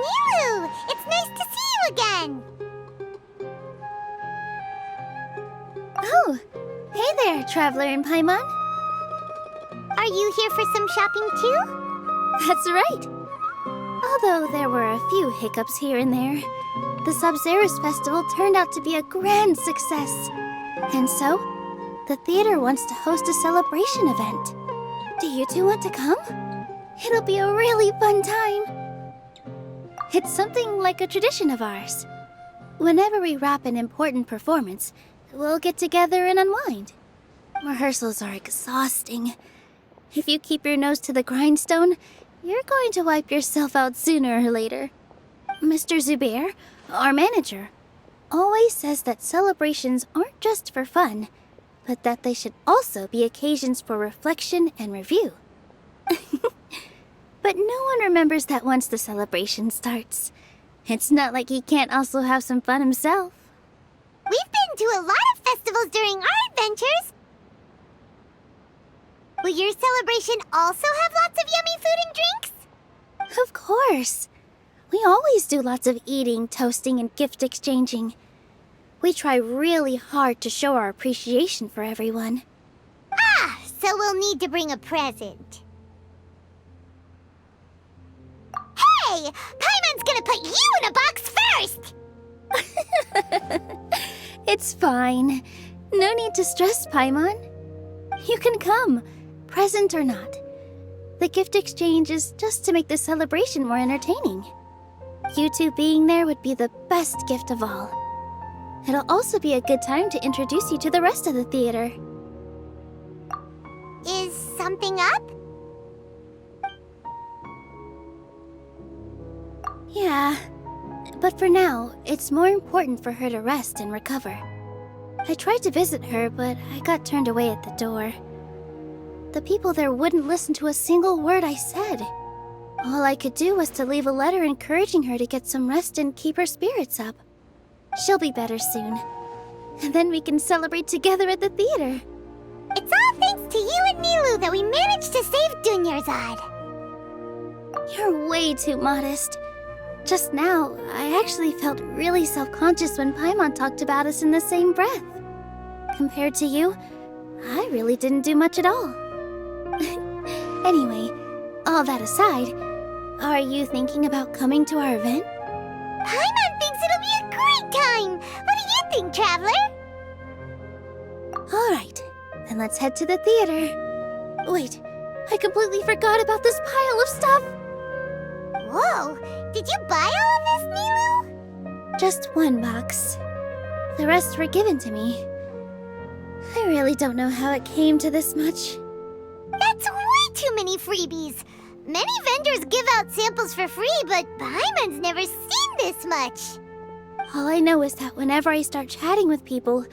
Nilou! It's nice to see you again! Oh, hey there, Traveler in Paimon. Are you here for some shopping too? That's right. Although there were a few hiccups here and there, the Sub-Zerus Festival turned out to be a grand success. And so, the theater wants to host a celebration event. Do you two want to come? It'll be a really fun time. It's something like a tradition of ours. Whenever we wrap an important performance, we'll get together and unwind. Rehearsals are exhausting. If you keep your nose to the grindstone, you're going to wipe yourself out sooner or later. Mr. Zubair, our manager, always says that celebrations aren't just for fun, but that they should also be occasions for reflection and review. But no one remembers that once the celebration starts. It's not like he can't also have some fun himself. We've been to a lot of festivals during our adventures. Will your celebration also have lots of yummy food and drinks? Of course. We always do lots of eating, toasting, and gift exchanging. We try really hard to show our appreciation for everyone. Ah, so we'll need to bring a present. Hey! Paimon's gonna put you in a box first! It's fine. No need to stress, Paimon. You can come, present or not. The gift exchange is just to make the celebration more entertaining. You two being there would be the best gift of all. It'll also be a good time to introduce you to the rest of the theater. Is something up? Yeah, but for now, it's more important for her to rest and recover. I tried to visit her, but I got turned away at the door. The people there wouldn't listen to a single word I said. All I could do was to leave a letter encouraging her to get some rest and keep her spirits up. She'll be better soon. And then we can celebrate together at the theater. It's all thanks to you and Nilou that we managed to save Dunyarzad. You're way too modest. Just now, I actually felt really self-conscious when Paimon talked about us in the same breath. Compared to you, I really didn't do much at all. Anyway, all that aside, are you thinking about coming to our event? Paimon thinks it'll be a great time! What do you think, Traveler? Alright, then let's head to the theater. Wait, I completely forgot about this pile of stuff! Whoa! Did you buy all of this, Nilou? Just one box. The rest were given to me. I really don't know how it came to this much. That's way too many freebies! Many vendors give out samples for free, but Paimon's never seen this much. All I know is that whenever I start chatting with people,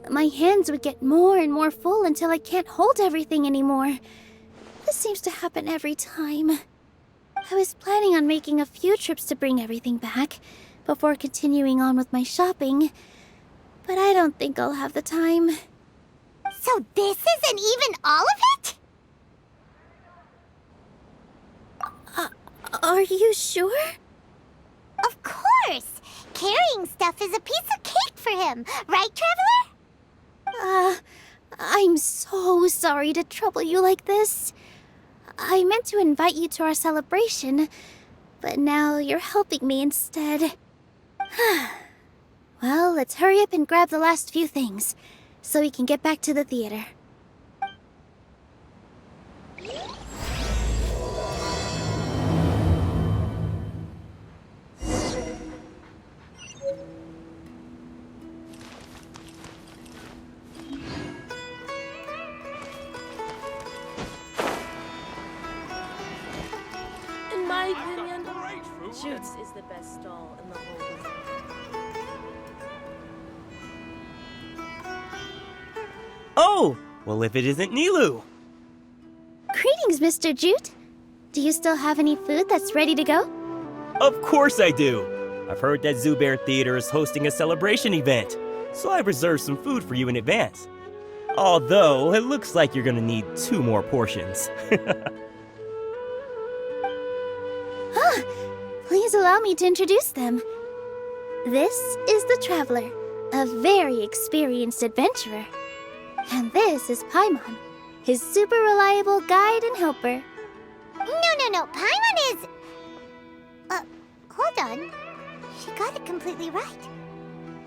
my hands would get more and more full until I can't hold everything anymore. This seems to happen every time. I was planning on making a few trips to bring everything back before continuing on with my shopping, but I don't think I'll have the time. So this isn't even all of it? Are you sure? Of course! Carrying stuff is a piece of cake for him, right, Traveler? I'm so sorry to trouble you like this. I meant to invite you to our celebration, but now you're helping me instead. Well, let's hurry up and grab the last few things, so we can get back to the theater. In my opinion, Jute's is the best stall in the whole business. Oh! Well, if it isn't Nilou! Greetings, Mr. Jute. Do you still have any food that's ready to go? Of course I do! I've heard that Zubair Theater is hosting a celebration event, so I've reserved some food for you in advance. Although, it looks like you're gonna need 2 more portions. Please allow me to introduce them. This is the Traveler, a very experienced adventurer. And this is Paimon, his super reliable guide and helper. No. Paimon is... hold on. She got it completely right.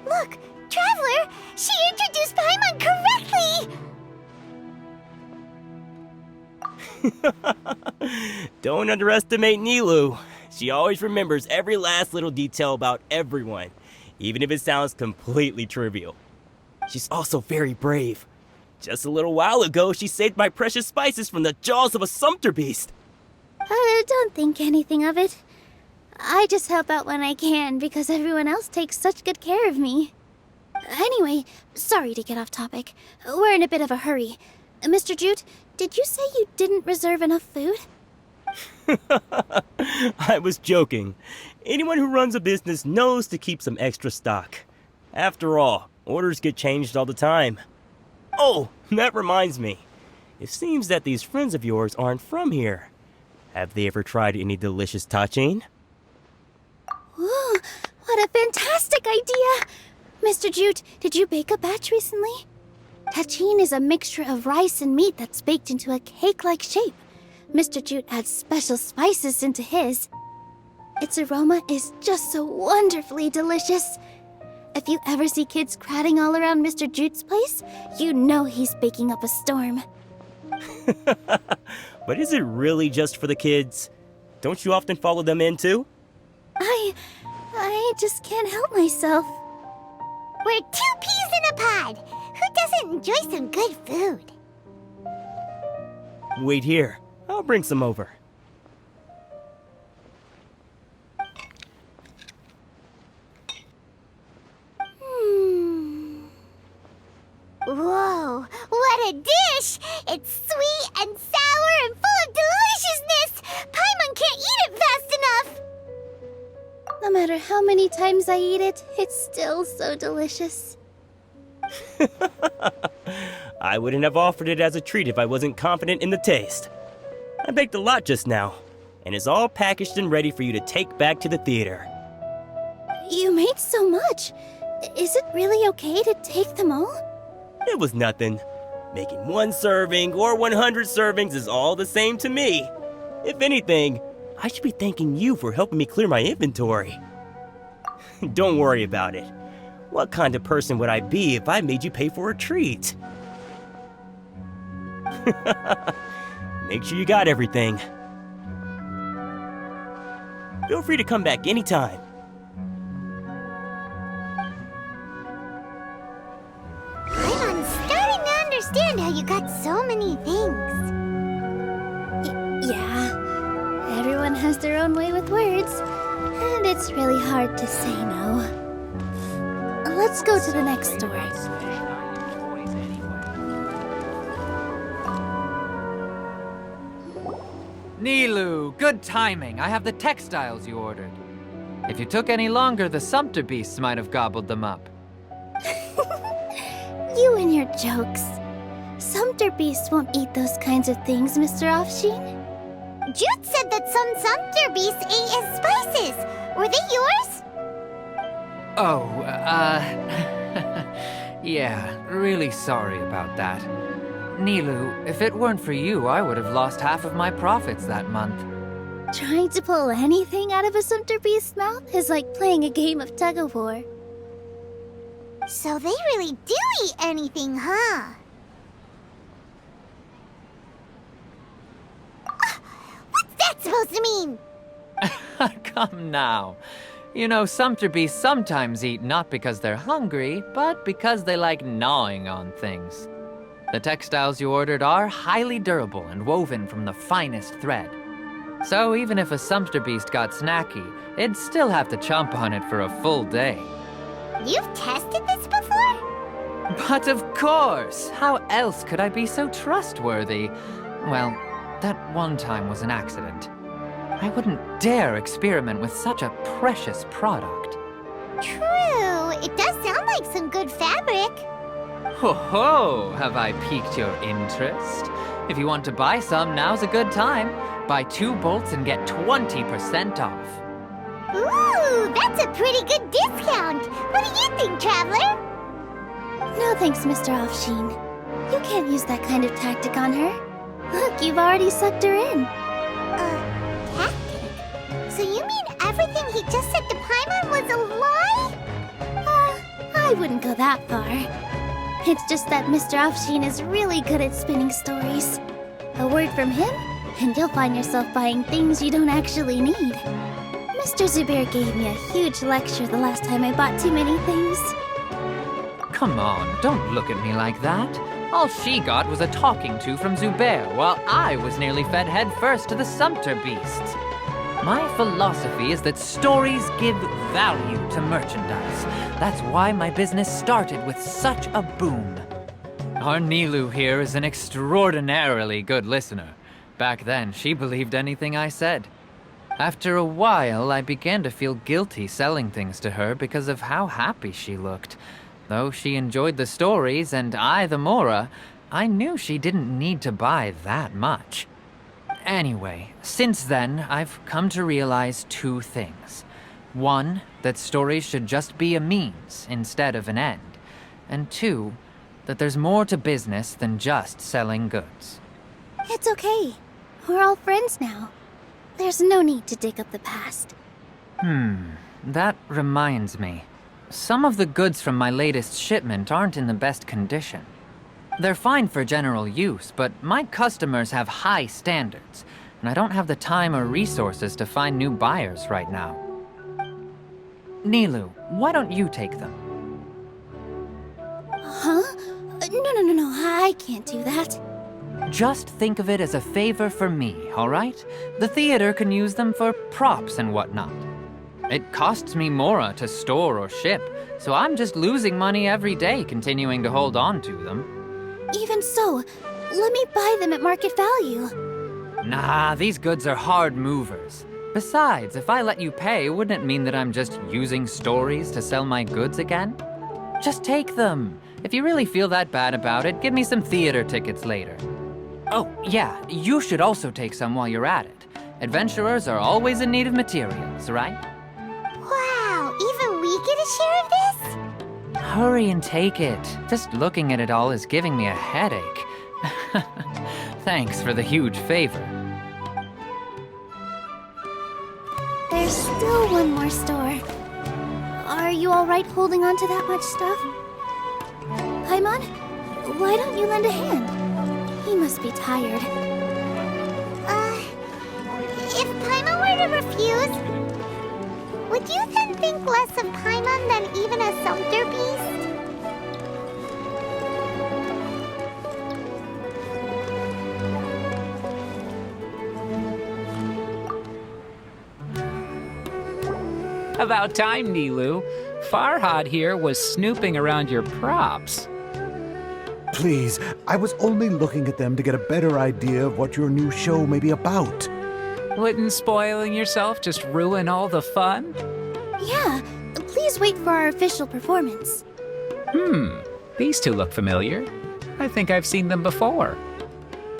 Look, Traveler! She introduced Paimon correctly! Don't underestimate Nilou. She always remembers every last little detail about everyone, even if it sounds completely trivial. She's also very brave. Just a little while ago, she saved my precious spices from the jaws of a sumpter beast. Don't think anything of it. I just help out when I can because everyone else takes such good care of me. Anyway, sorry to get off topic. We're in a bit of a hurry. Mr. Jute, did you say you didn't reserve enough food? I was joking. Anyone who runs a business knows to keep some extra stock. After all, orders get changed all the time. Oh, that reminds me. It seems that these friends of yours aren't from here. Have they ever tried any delicious tachin? Ooh, what a fantastic idea! Mr. Jute, did you bake a batch recently? Tachin is a mixture of rice and meat that's baked into a cake-like shape. Mr. Jute adds special spices into his. Its aroma is just so wonderfully delicious. If you ever see kids crowding all around Mr. Jute's place, you know he's baking up a storm. But is it really just for the kids? Don't you often follow them in too? I just can't help myself. We're 2 peas in a pod! Who doesn't enjoy some good food? Wait here. I'll bring some over. Whoa, what a dish! It's sweet and sour and full of deliciousness! Paimon can't eat it fast enough! No matter how many times I eat it, it's still so delicious. I wouldn't have offered it as a treat if I wasn't confident in the taste. I baked a lot just now, and it's all packaged and ready for you to take back to the theater. You made so much. Is it really okay to take them all? It was nothing. Making 1 serving or 100 servings is all the same to me. If anything, I should be thanking you for helping me clear my inventory. Don't worry about it. What kind of person would I be if I made you pay for a treat? Make sure you got everything. Feel free to come back anytime. Paimon's starting to understand how you got so many things. Yeah. Everyone has their own way with words, and it's really hard to say no. Let's go to the next door. Nilou, good timing. I have the textiles you ordered. If you took any longer, the sumpter beasts might have gobbled them up. You and your jokes. Sumpter beasts won't eat those kinds of things, Mr. Offsheen. Jute said that some sumpter beasts ate his spices. Were they yours? Oh, yeah, really sorry about that. Nilou, if it weren't for you, I would have lost half of my profits that month. Trying to pull anything out of a Sumter Beast's mouth is like playing a game of tug-of-war. So they really do eat anything, huh? What's that supposed to mean? Come now. You know, Sumter Beasts sometimes eat not because they're hungry, but because they like gnawing on things. The textiles you ordered are highly durable and woven from the finest thread. So even if a Sumter Beast got snacky, it'd still have to chomp on it for a full day. You've tested this before? But of course! How else could I be so trustworthy? Well, that one time was an accident. I wouldn't dare experiment with such a precious product. True. It does sound like some good fabric. Ho ho! Have I piqued your interest? If you want to buy some, now's a good time. Buy 2 bolts and get 20% off. Ooh, that's a pretty good discount. What do you think, Traveler? No thanks, Mr. Offsheen. You can't use that kind of tactic on her. Look, you've already sucked her in. Tactic? So you mean everything he just said to Paimon was a lie? I wouldn't go that far. It's just that Mr. Offsheen is really good at spinning stories. A word from him, and you'll find yourself buying things you don't actually need. Mr. Zubair gave me a huge lecture the last time I bought too many things. Come on, don't look at me like that. All she got was a talking to from Zubair, while I was nearly fed headfirst to the Sumter Beasts. My philosophy is that stories give value to merchandise. That's why my business started with such a boom. Our Nilou here is an extraordinarily good listener. Back then, she believed anything I said. After a while, I began to feel guilty selling things to her because of how happy she looked. Though she enjoyed the stories and I the Mora, I knew she didn't need to buy that much. Anyway, since then, I've come to realize 2 things. 1, that stories should just be a means instead of an end. And 2, that there's more to business than just selling goods. It's okay. We're all friends now. There's no need to dig up the past. That reminds me. Some of the goods from my latest shipment aren't in the best condition. They're fine for general use, but my customers have high standards, and I don't have the time or resources to find new buyers right now. Nilou, why don't you take them? Huh? No, I can't do that. Just think of it as a favor for me, all right? The theater can use them for props and whatnot. It costs me Mora to store or ship, so I'm just losing money every day continuing to hold on to them. Even so, let me buy them at market value. Nah, these goods are hard movers. Besides, if I let you pay, wouldn't it mean that I'm just using stories to sell my goods again? Just take them. If you really feel that bad about it, give me some theater tickets later. Oh, yeah, you should also take some while you're at it. Adventurers are always in need of materials, right? Wow, even we get a share of this? Hurry and take it. Just looking at it all is giving me a headache. Thanks for the huge favor. There's still one more store. Are you all right holding on to that much stuff? Paimon, why don't you lend a hand? He must be tired. If Paimon were to refuse, would you then think less of Paimon than even a Sumter Beast? About time, Nilou. Farhad here was snooping around your props. Please, I was only looking at them to get a better idea of what your new show may be about. Wouldn't spoiling yourself just ruin all the fun? Yeah, please wait for our official performance. These two look familiar. I think I've seen them before.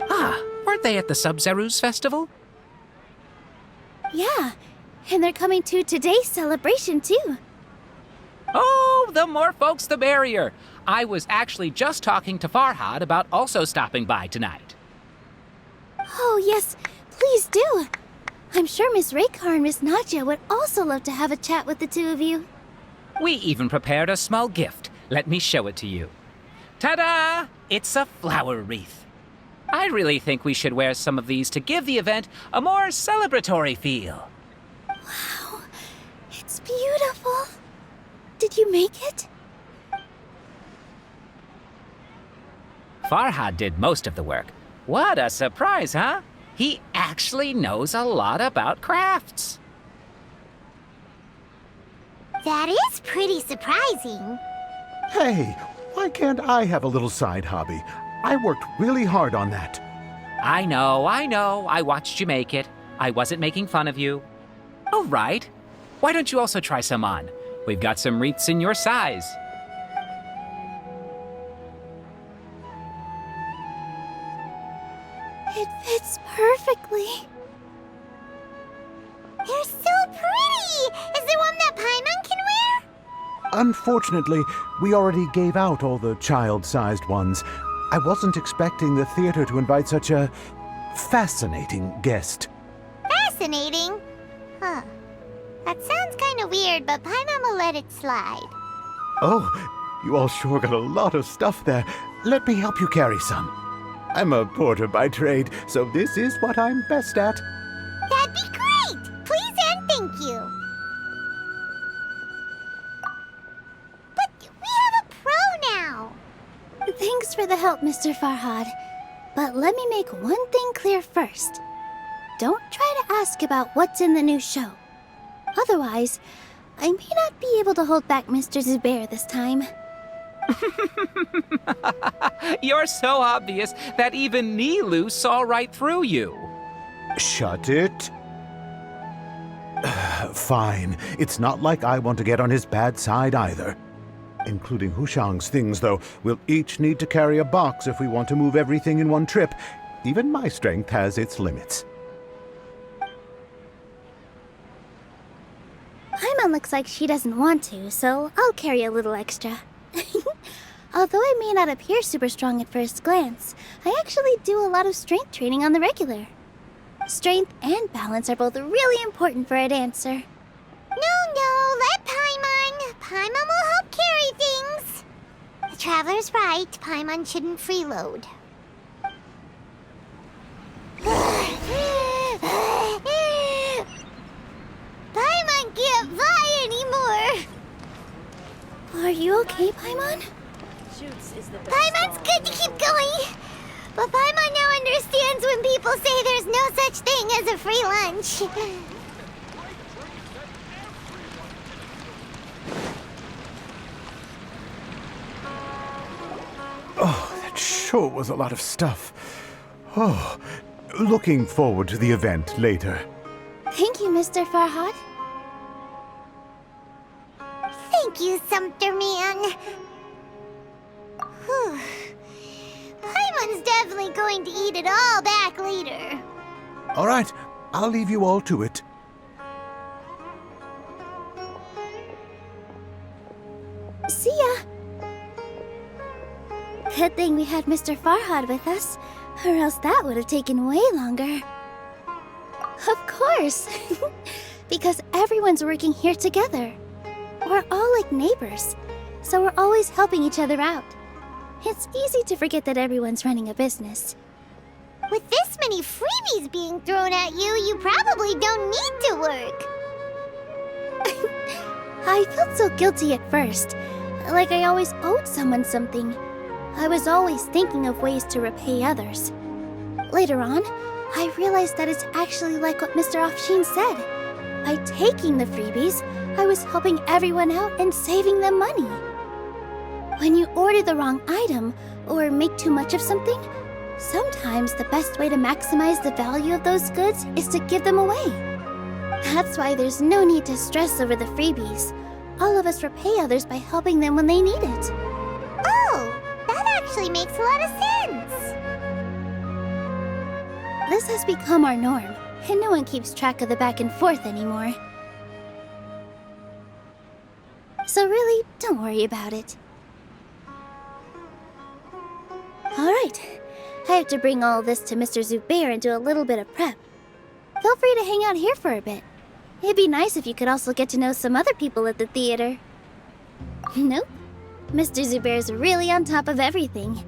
Ah, weren't they at the Sub-Zerus festival? Yeah, and they're coming to today's celebration too. Oh, the more folks the merrier. I was actually just talking to Farhad about also stopping by tonight. Oh yes, please do. I'm sure Miss Raykar and Miss Nadja would also love to have a chat with the two of you. We even prepared a small gift. Let me show it to you. Ta-da! It's a flower wreath. I really think we should wear some of these to give the event a more celebratory feel. Wow, it's beautiful. Did you make it? Farhad did most of the work. What a surprise, huh? He actually knows a lot about crafts. That is pretty surprising. Hey, why can't I have a little side hobby? I worked really hard on that. I know. I watched you make it. I wasn't making fun of you. All right. Why don't you also try some on? We've got some wreaths in your size. It fits perfectly. They're so pretty! Is there one that Paimon can wear? Unfortunately, we already gave out all the child-sized ones. I wasn't expecting the theater to invite such a fascinating guest. Fascinating. Huh. That sounds kind of weird, but Paimon will let it slide. Oh, you all sure got a lot of stuff there. Let me help you carry some. I'm a porter by trade, so this is what I'm best at. That'd be great! Please and thank you. But we have a pro now. Thanks for the help, Mr. Farhad. But let me make one thing clear first. Don't try to ask about what's in the new show. Otherwise, I may not be able to hold back Mr. Zubair this time. You're so obvious that even Nilou saw right through you. Shut it. Fine. It's not like I want to get on his bad side either. Including Hushang's things, though. We'll each need to carry a box if we want to move everything in one trip. Even my strength has its limits. Paimon looks like she doesn't want to, so I'll carry a little extra. Although I may not appear super strong at first glance, I actually do a lot of strength training on the regular. Strength and balance are both really important for a dancer. No, let Paimon. Paimon will help carry things. The Traveler's right. Paimon shouldn't freeload. Paimon can't fly anymore. Are you okay, Paimon? Shoots is the best Paimon's stall. good to keep going. But Paimon now understands when people say there's no such thing as a free lunch. Oh, that sure was a lot of stuff. Oh, looking forward to the event later. Thank you, Mr. Farhad. Thank you, Sumpter Man. Whew. Paimon's definitely going to eat it all back later. All right, I'll leave you all to it. See ya! Good thing we had Mr. Farhad with us, or else that would have taken way longer. Of course! Because everyone's working here together. We're all like neighbors, so we're always helping each other out. It's easy to forget that everyone's running a business. With this many freebies being thrown at you, you probably don't need to work. I felt so guilty at first, like I always owed someone something. I was always thinking of ways to repay others. Later on, I realized that it's actually like what Mr. Afshin said. By taking the freebies, I was helping everyone out and saving them money. When you order the wrong item or make too much of something, sometimes the best way to maximize the value of those goods is to give them away. That's why there's no need to stress over the freebies. All of us repay others by helping them when they need it. Oh, that actually makes a lot of sense. This has become our norm, and no one keeps track of the back and forth anymore. So really, don't worry about it. Alright, I have to bring all this to Mr. Zubair and do a little bit of prep. Feel free to hang out here for a bit. It'd be nice if you could also get to know some other people at the theater. Nope. Mr. Zubair's really on top of everything.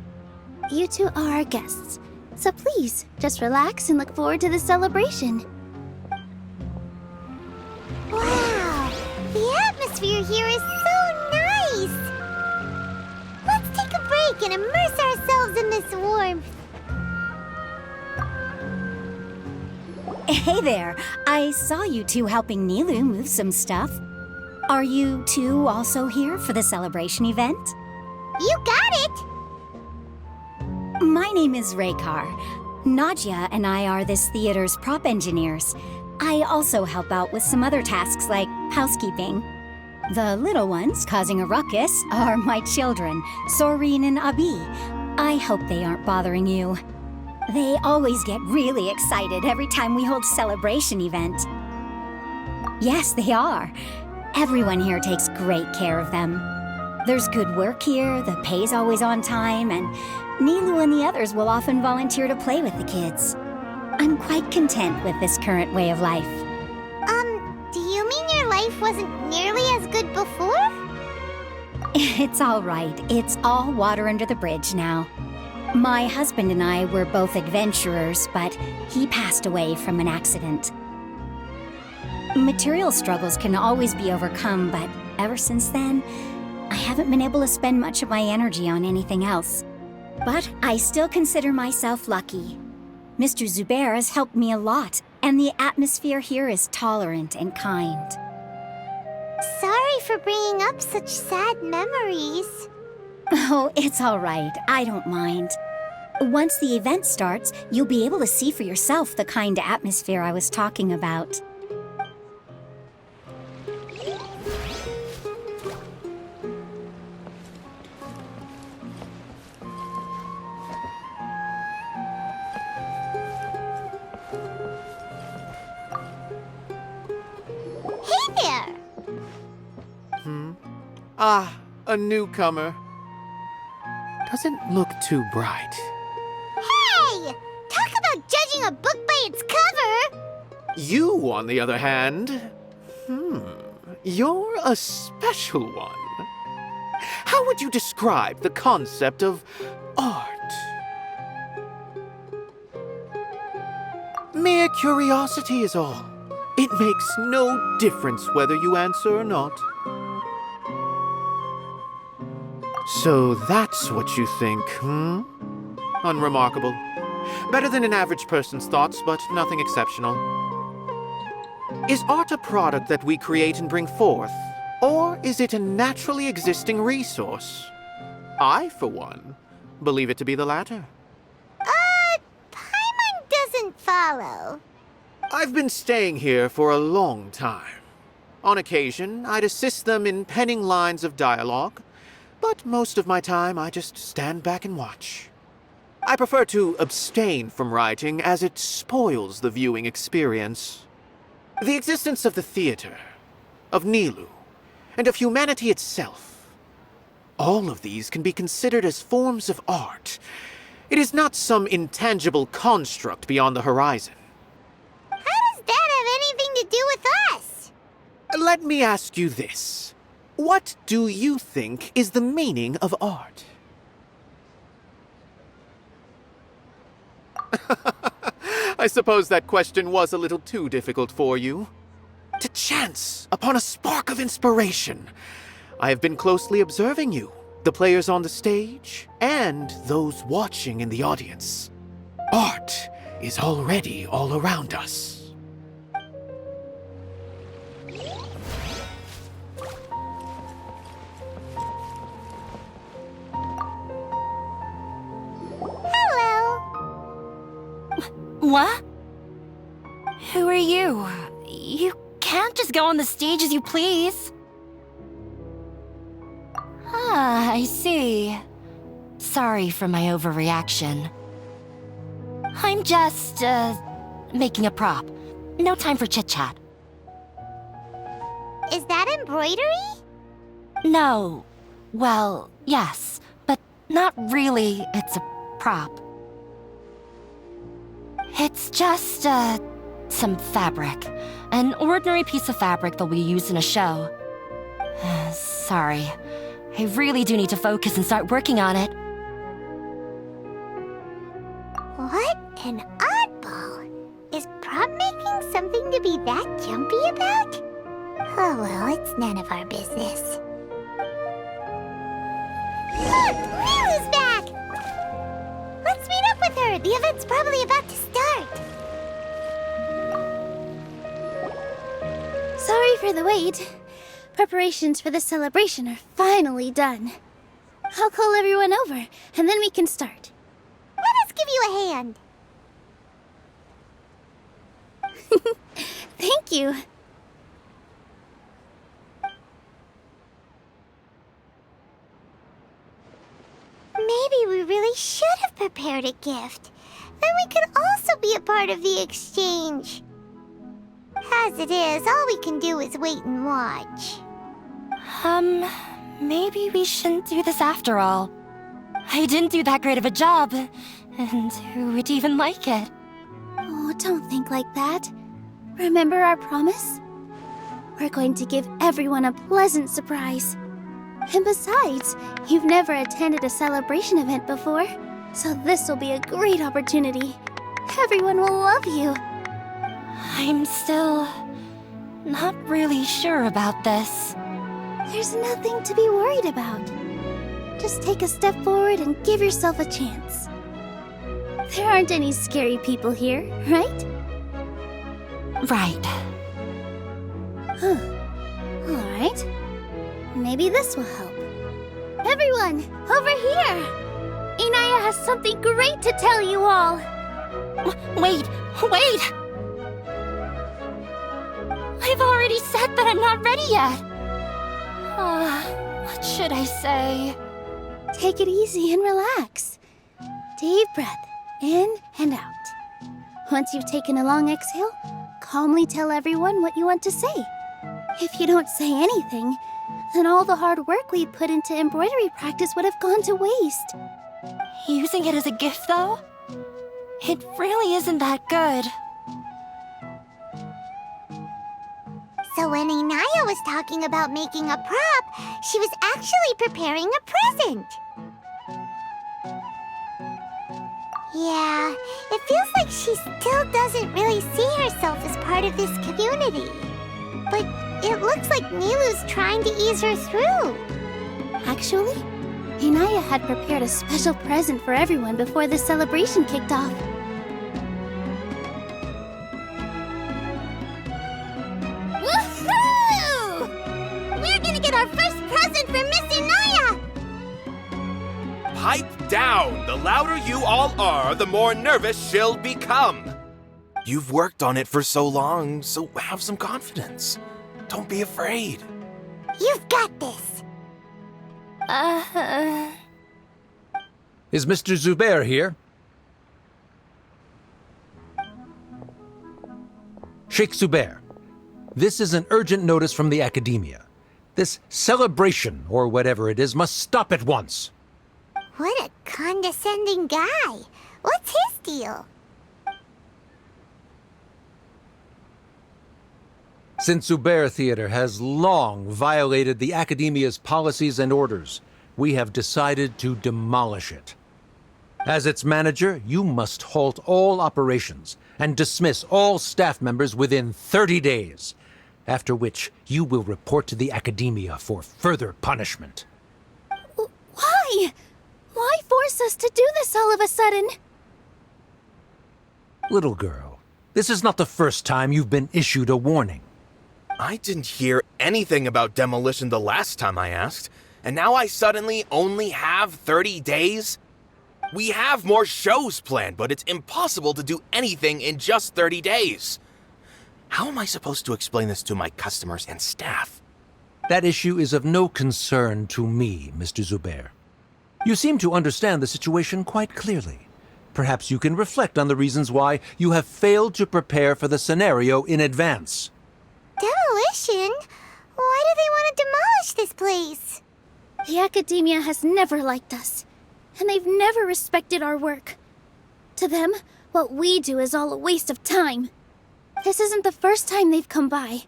You two are our guests, so please, just relax and look forward to the celebration. Wow, the atmosphere here is so nice! Let's take a break and immerse ourselves in this warmth. Hey there, I saw you two helping Nilou move some stuff. Are you two also here for the celebration event? You got it! My name is Raykar. Nadia and I are this theater's prop engineers. I also help out with some other tasks like housekeeping. The little ones causing a ruckus are my children, Soreen and Abi. I hope they aren't bothering you. They always get really excited every time we hold a celebration event. Yes, they are. Everyone here takes great care of them. There's good work here, the pay's always on time, and Nilou and the others will often volunteer to play with the kids. I'm quite content with this current way of life. Do you mean your life wasn't nearly as good before? It's all right. It's all water under the bridge now. My husband and I were both adventurers, but he passed away from an accident. Material struggles can always be overcome, but ever since then, I haven't been able to spend much of my energy on anything else. But I still consider myself lucky. Mr. Zubair has helped me a lot, and the atmosphere here is tolerant and kind. Sorry for bringing up such sad memories. Oh, it's all right. I don't mind. Once the event starts, you'll be able to see for yourself the kind of atmosphere I was talking about. Hey there! Ah, a newcomer. Doesn't look too bright. Hey! Talk about judging a book by its cover! You, on the other hand, you're a special one. How would you describe the concept of art? Mere curiosity is all. It makes no difference whether you answer or not. So that's what you think, Unremarkable. Better than an average person's thoughts, but nothing exceptional. Is art a product that we create and bring forth, or is it a naturally existing resource? I, for one, believe it to be the latter. Paimon doesn't follow. I've been staying here for a long time. On occasion, I'd assist them in penning lines of dialogue, but most of my time I just stand back and watch. I prefer to abstain from writing as it spoils the viewing experience. The existence of the theater, of Nilou, and of humanity itself, all of these can be considered as forms of art. It is not some intangible construct beyond the horizon. How does that have anything to do with us? Let me ask you this. What do you think is the meaning of art? I suppose that question was a little too difficult for you. To chance upon a spark of inspiration. I have been closely observing you, the players on the stage, and those watching in the audience. Art is already all around us. What? Who are you? You can't just go on the stage as you please. Ah, I see. Sorry for my overreaction. I'm just, making a prop. No time for chit-chat. Is that embroidery? No. Well, yes, but not really. It's a prop. It's just, some fabric. An ordinary piece of fabric that we use in a show. Sorry. I really do need to focus and start working on it. What an oddball! Is prop making something to be that jumpy about? Oh well, it's none of our business. Look! Nilou's back! Let's meet up with her! The event's probably about to start! Sorry for the wait. Preparations for the celebration are finally done. I'll call everyone over, and then we can start. Let us give you a hand! Thank you. Maybe we really should have prepared a gift. Then we could also be a part of the exchange. As it is, all we can do is wait and watch. Maybe we shouldn't do this after all. I didn't do that great of a job, and who would even like it? Oh, don't think like that. Remember our promise? We're going to give everyone a pleasant surprise. And besides, you've never attended a celebration event before, so this will be a great opportunity. Everyone will love you. I'm still not really sure about this. There's nothing to be worried about. Just take a step forward and give yourself a chance. There aren't any scary people here, right? Right. Huh. Alright. Maybe this will help. Everyone, over here! Inaya has something great to tell you all! Wait! I've already said that I'm not ready yet! What should I say? Take it easy and relax. Deep breath, in and out. Once you've taken a long exhale, calmly tell everyone what you want to say. If you don't say anything, then all the hard work we put into embroidery practice would have gone to waste. Using it as a gift, though? It really isn't that good. So when Inaya was talking about making a prop, she was actually preparing a present. Yeah, it feels like she still doesn't really see herself as part of this community. But it looks like Nilou's trying to ease her through. Actually, Inaya had prepared a special present for everyone before the celebration kicked off. Woohoo! We're gonna get our first present for Miss Inaya! Pipe down! The louder you all are, the more nervous she'll become. You've worked on it for so long, so have some confidence. Don't be afraid. You've got this. Is Mr. Zubair here? Sheikh Zubair, this is an urgent notice from the Akademiya. This celebration, or whatever it is, must stop at once. What a condescending guy. What's his deal? Since Zubair Theater has long violated the Akademiya's policies and orders, we have decided to demolish it. As its manager, you must halt all operations and dismiss all staff members within 30 days, after which you will report to the Akademiya for further punishment. Why? Why force us to do this all of a sudden? Little girl, this is not the first time you've been issued a warning. I didn't hear anything about demolition the last time I asked, and now I suddenly only have 30 days? We have more shows planned, but it's impossible to do anything in just 30 days. How am I supposed to explain this to my customers and staff? That issue is of no concern to me, Mr. Zubair. You seem to understand the situation quite clearly. Perhaps you can reflect on the reasons why you have failed to prepare for the scenario in advance. Demolition? Why do they want to demolish this place? The Akademiya has never liked us, and they've never respected our work. To them, what we do is all a waste of time. This isn't the first time they've come by.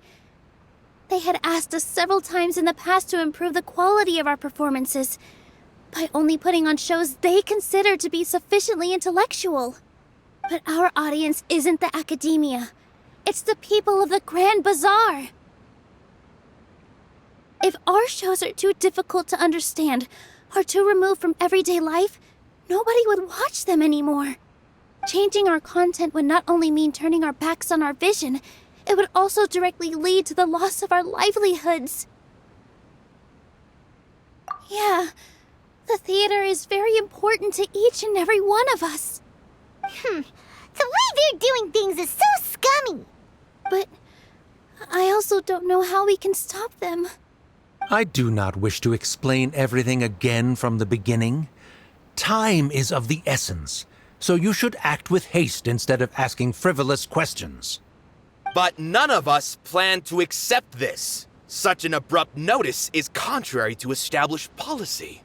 They had asked us several times in the past to improve the quality of our performances by only putting on shows they consider to be sufficiently intellectual. But our audience isn't the Akademiya. It's the people of the Grand Bazaar. If our shows are too difficult to understand or too removed from everyday life, nobody would watch them anymore. Changing our content would not only mean turning our backs on our vision, it would also directly lead to the loss of our livelihoods. Yeah, the theater is very important to each and every one of us. The way they're doing things is so scummy. But I also don't know how we can stop them. I do not wish to explain everything again from the beginning. Time is of the essence, so you should act with haste instead of asking frivolous questions. But none of us plan to accept this. Such an abrupt notice is contrary to established policy.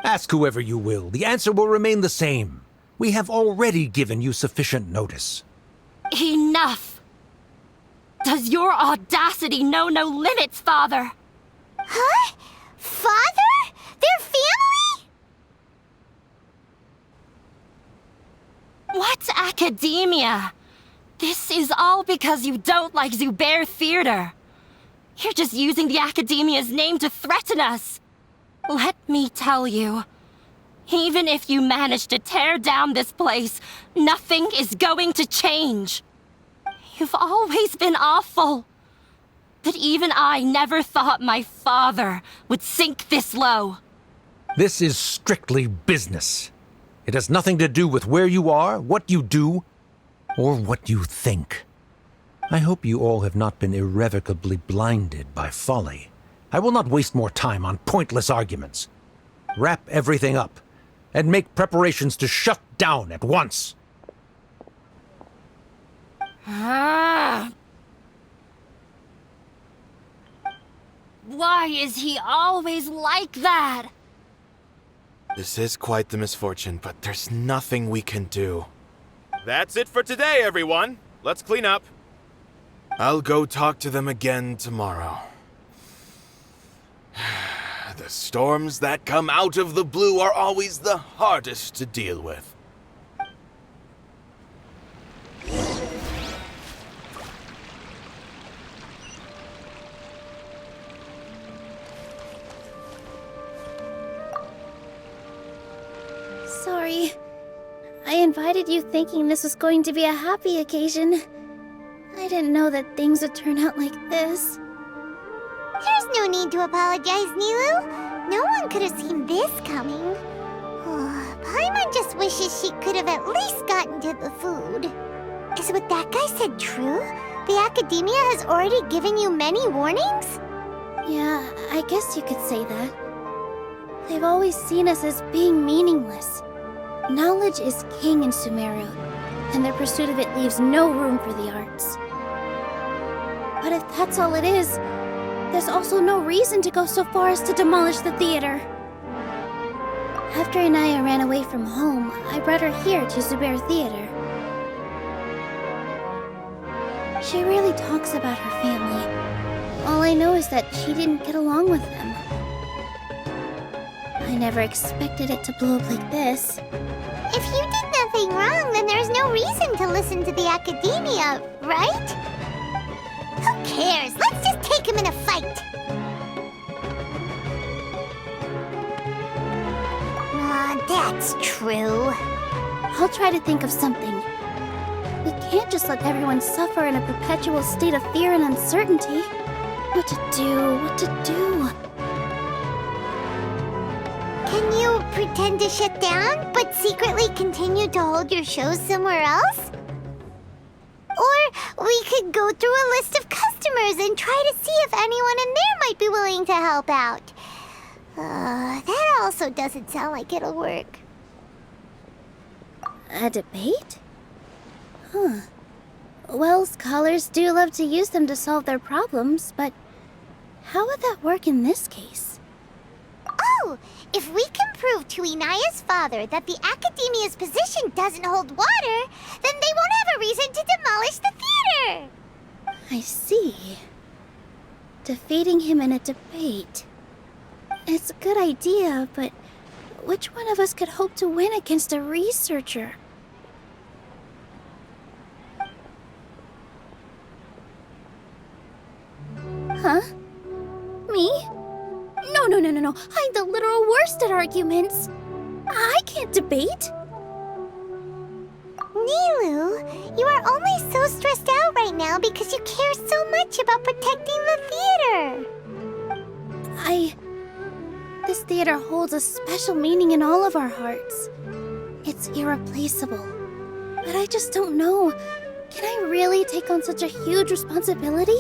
Ask whoever you will, the answer will remain the same. We have already given you sufficient notice. Enough! Does your audacity know no limits, Father? Huh? Father? Their family? What's Akademiya? This is all because you don't like Zubair Theater. You're just using the Akademiya's name to threaten us. Let me tell you, even if you manage to tear down this place, nothing is going to change. You've always been awful. But even I never thought my father would sink this low. This is strictly business. It has nothing to do with where you are, what you do, or what you think. I hope you all have not been irrevocably blinded by folly. I will not waste more time on pointless arguments. Wrap everything up, and make preparations to shut down at once. Why is he always like that? This is quite the misfortune, but there's nothing we can do. That's it for today, everyone. Let's clean up. I'll go talk to them again tomorrow. The storms that come out of the blue are always the hardest to deal with. Sorry. I invited you thinking this was going to be a happy occasion. I didn't know that things would turn out like this. There's no need to apologize, Nilou. No one could have seen this coming. Paimon just wishes she could have at least gotten to the food. Is what that guy said true? The Akademiya has already given you many warnings? Yeah, I guess you could say that. They've always seen us as being meaningless. Knowledge is king in Sumeru, and their pursuit of it leaves no room for the arts. But if that's all it is, there's also no reason to go so far as to demolish the theater. After Anaya ran away from home, I brought her here to Zubair Theater. She really talks about her family. All I know is that she didn't get along with them. I never expected it to blow up like this. If you did nothing wrong, then there's no reason to listen to the Akademiya, right? Who cares? Let's just take him in a fight. That's true. I'll try to think of something. We can't just let everyone suffer in a perpetual state of fear and uncertainty. What to do? Can you pretend to shut down, but secretly continue to hold your shows somewhere else? Or we could go through a list of customers and try to see if anyone in there might be willing to help out. That also doesn't sound like it'll work. A debate? Huh. Well, scholars do love to use them to solve their problems, but how would that work in this case? true! If we can prove to Inaya's father that the Akademiya's position doesn't hold water, then they won't have a reason to demolish the theater! I see. Defeating him in a debate. It's a good idea, but which one of us could hope to win against a researcher? Huh? Me? No. I'm the literal worst at arguments. I can't debate. Nilou, you are only so stressed out right now because you care so much about protecting the theater. This theater holds a special meaning in all of our hearts. It's irreplaceable. But I just don't know. Can I really take on such a huge responsibility?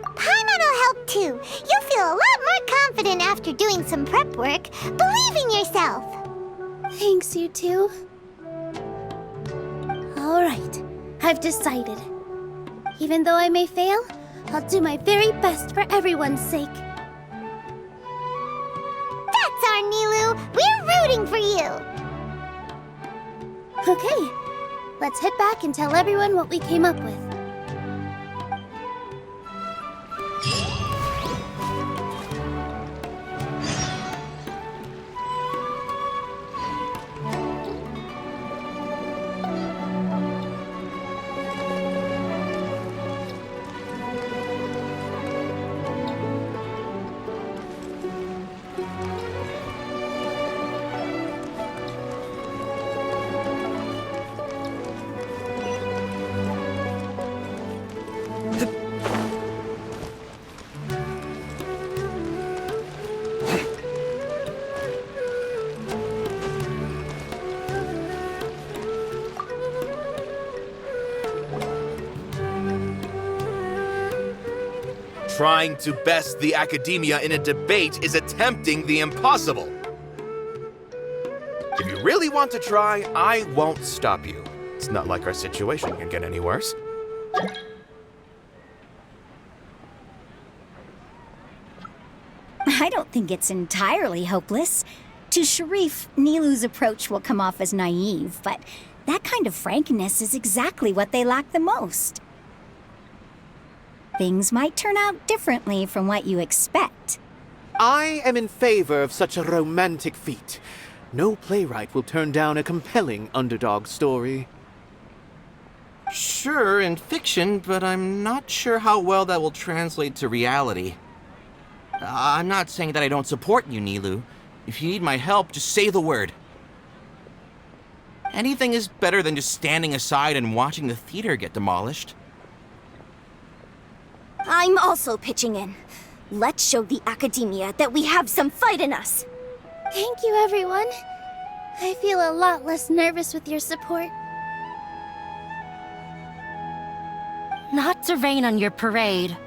Paimon will help too. You'll feel a lot more confident after doing some prep work. Believe in yourself. Thanks, you two. Alright, I've decided. Even though I may fail, I'll do my very best for everyone's sake. That's our Nilou! We're rooting for you! Okay, let's head back and tell everyone what we came up with. Trying to best the Akademiya in a debate is attempting the impossible. If you really want to try, I won't stop you. It's not like our situation can get any worse. I don't think it's entirely hopeless. To Sharif, Nilou's approach will come off as naive, but that kind of frankness is exactly what they lack the most. Things might turn out differently from what you expect. I am in favor of such a romantic feat. No playwright will turn down a compelling underdog story. Sure, in fiction, but I'm not sure how well that will translate to reality. I'm not saying that I don't support you, Nilou. If you need my help, just say the word. Anything is better than just standing aside and watching the theater get demolished. I'm also pitching in. Let's show the Akademiya that we have some fight in us. Thank you, everyone. I feel a lot less nervous with your support. Not to rain on your parade,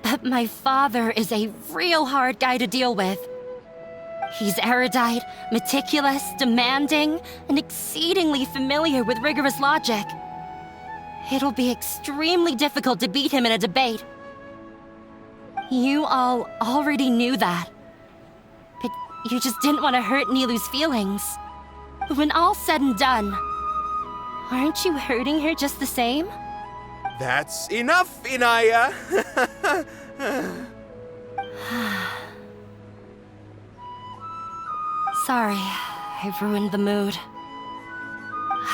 but my father is a real hard guy to deal with. He's erudite, meticulous, demanding, and exceedingly familiar with rigorous logic. It'll be extremely difficult to beat him in a debate. You all already knew that. But you just didn't want to hurt Nilou's feelings. But when all's said and done, aren't you hurting her just the same? That's enough, Inaya! Sorry, I ruined the mood.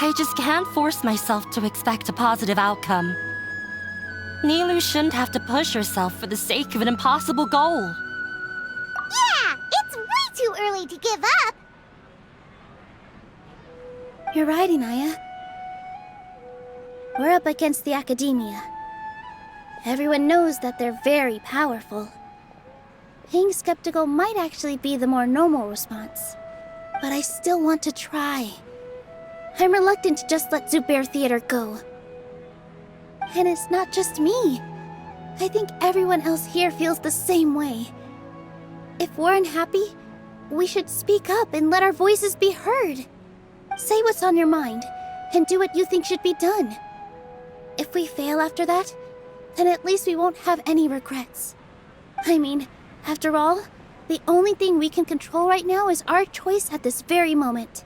I just can't force myself to expect a positive outcome. Nilou shouldn't have to push herself for the sake of an impossible goal. Yeah, it's way too early to give up. You're right, Inaya. We're up against the Akademiya. Everyone knows that they're very powerful. Being skeptical might actually be the more normal response. But I still want to try. I'm reluctant to just let Zubair Theater go. And it's not just me. I think everyone else here feels the same way. If we're unhappy, we should speak up and let our voices be heard. Say what's on your mind, and do what you think should be done. If we fail after that, then at least we won't have any regrets. I mean, after all, The only thing we can control right now is our choice at this very moment.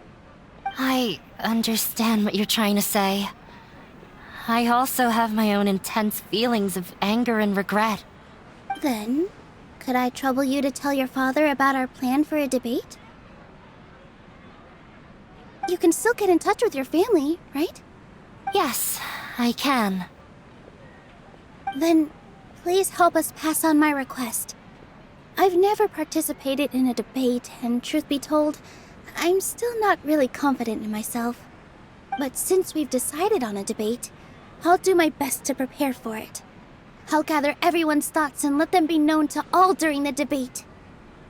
I understand what you're trying to say. I also have my own intense feelings of anger and regret. Then, could I trouble you to tell your father about our plan for a debate? You can still get in touch with your family, right? Yes, I can. Then, please help us pass on my request. I've never participated in a debate, and truth be told, I'm still not really confident in myself. But since we've decided on a debate, I'll do my best to prepare for it. I'll gather everyone's thoughts and let them be known to all during the debate.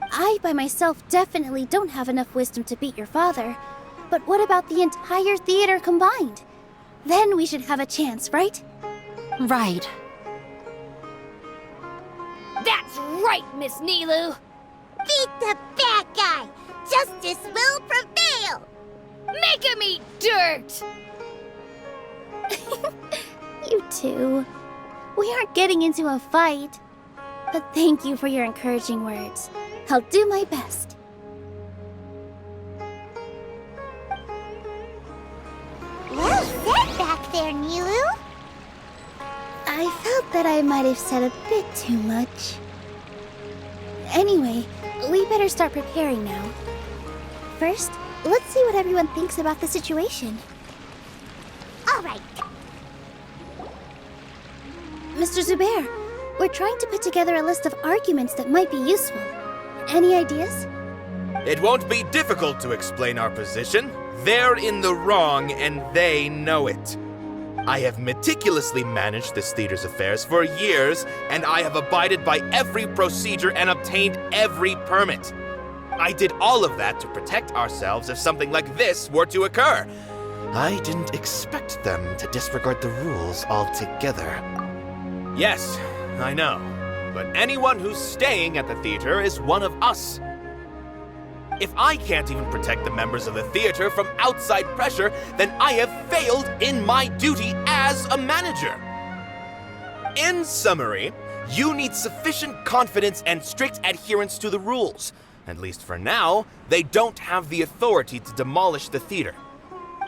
I, by myself, definitely don't have enough wisdom to beat your father. But what about the entire theater combined? Then we should have a chance, right? Right. That's right, Miss Nilou! Beat the bad guy! Justice will prevail! Make him eat dirt! You two. We aren't getting into a fight. But thank you for your encouraging words. I'll do my best. Well said back there, Nilou. I felt that I might have said a bit too much. Anyway, we better start preparing now. First, let's see what everyone thinks about the situation. All right. Mr. Zubair, we're trying to put together a list of arguments that might be useful. Any ideas? It won't be difficult to explain our position. They're in the wrong, and they know it. I have meticulously managed this theater's affairs for years, and I have abided by every procedure and obtained every permit. I did all of that to protect ourselves if something like this were to occur. I didn't expect them to disregard the rules altogether. Yes, I know, but anyone who's staying at the theater is one of us. If I can't even protect the members of the theater from outside pressure, then I have failed in my duty as a manager. In summary, you need sufficient confidence and strict adherence to the rules. At least for now, they don't have the authority to demolish the theater.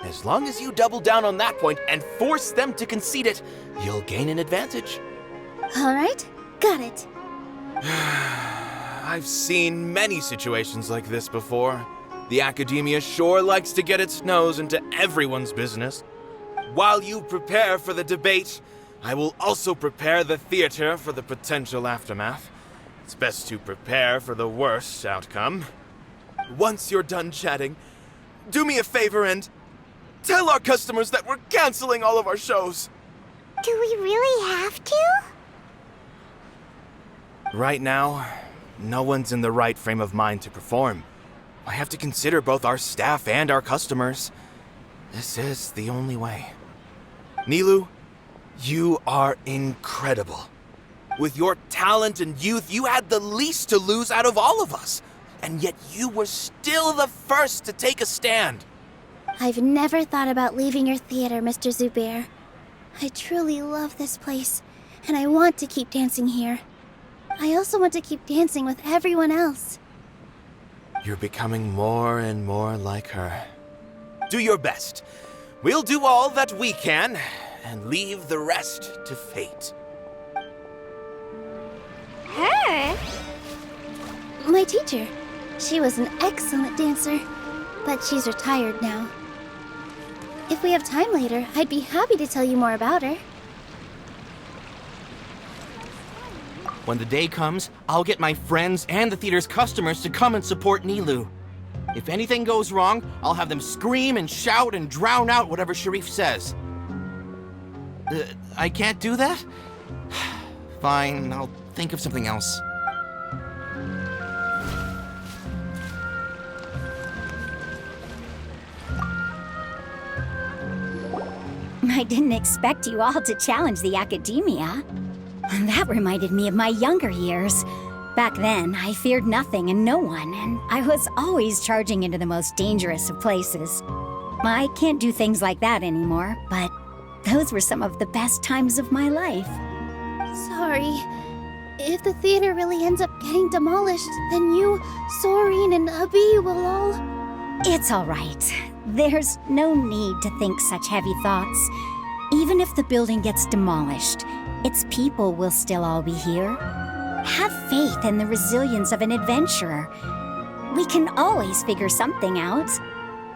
As long as you double down on that point and force them to concede it, you'll gain an advantage. All right, got it. I've seen many situations like this before. The Akademiya sure likes to get its nose into everyone's business. While you prepare for the debate, I will also prepare the theater for the potential aftermath. It's best to prepare for the worst outcome. Once you're done chatting, do me a favor and tell our customers that we're canceling all of our shows. Do we really have to? Right now, no one's in the right frame of mind to perform. I have to consider both our staff and our customers. This is the only way. Nilou, you are incredible. With your talent and youth, you had the least to lose out of all of us. And yet you were still the first to take a stand. I've never thought about leaving your theater, Mr. Zubair. I truly love this place, and I want to keep dancing here. I also want to keep dancing with everyone else. You're becoming more and more like her. Do your best. We'll do all that we can, and leave the rest to fate. Her? My teacher. She was an excellent dancer, but she's retired now. If we have time later, I'd be happy to tell you more about her. When the day comes, I'll get my friends and the theater's customers to come and support Nilou. If anything goes wrong, I'll have them scream and shout and drown out whatever Sharif says. I can't do that? Fine, I'll think of something else. I didn't expect you all to challenge the Akademiya. That reminded me of my younger years. Back then, I feared nothing and no one, and I was always charging into the most dangerous of places. I can't do things like that anymore, but those were some of the best times of my life. Sorry. If the theater really ends up getting demolished, then you, Soren, and Abi will all... It's all right. There's no need to think such heavy thoughts. Even if the building gets demolished, its people will still all be here. Have faith in the resilience of an adventurer. We can always figure something out.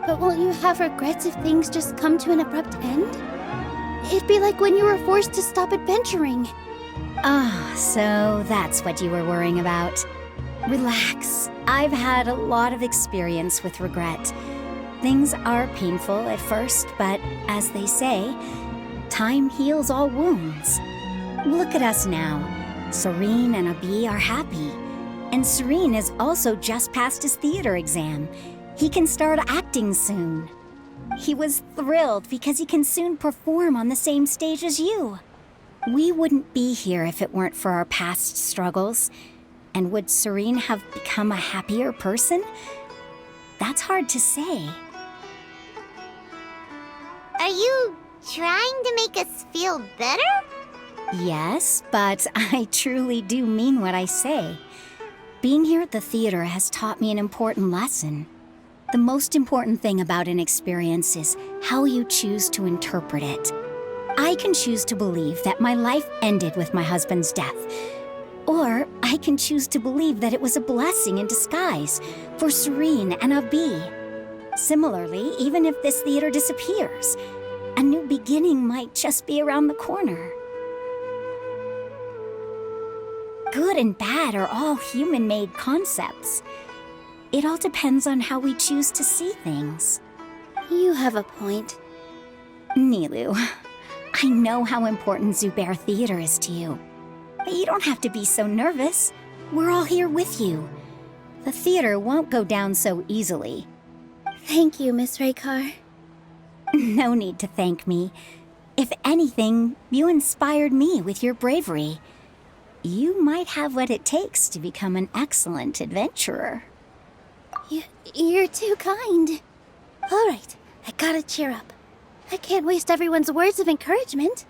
But won't you have regrets if things just come to an abrupt end? It'd be like when you were forced to stop adventuring. Ah, so that's what you were worrying about. Relax. I've had a lot of experience with regret. Things are painful at first, but as they say, time heals all wounds. Look at us now. Serene and Abi are happy. And Serene has also just passed his theater exam. He can start acting soon. He was thrilled because he can soon perform on the same stage as you. We wouldn't be here if it weren't for our past struggles. And would Serene have become a happier person? That's hard to say. Are you trying to make us feel better? Yes, but I truly do mean what I say. Being here at the theater has taught me an important lesson. The most important thing about an experience is how you choose to interpret it. I can choose to believe that my life ended with my husband's death. Or I can choose to believe that it was a blessing in disguise for Serene and Abi. Similarly, even if this theater disappears, a new beginning might just be around the corner. Good and bad are all human-made concepts. It all depends on how we choose to see things. You have a point. Nilou, I know how important Zubair Theater is to you. But you don't have to be so nervous. We're all here with you. The theater won't go down so easily. Thank you, Miss Raykar. No need to thank me. If anything, you inspired me with your bravery. You might have what it takes to become an excellent adventurer. You're too kind. All right, I gotta cheer up. I can't waste everyone's words of encouragement.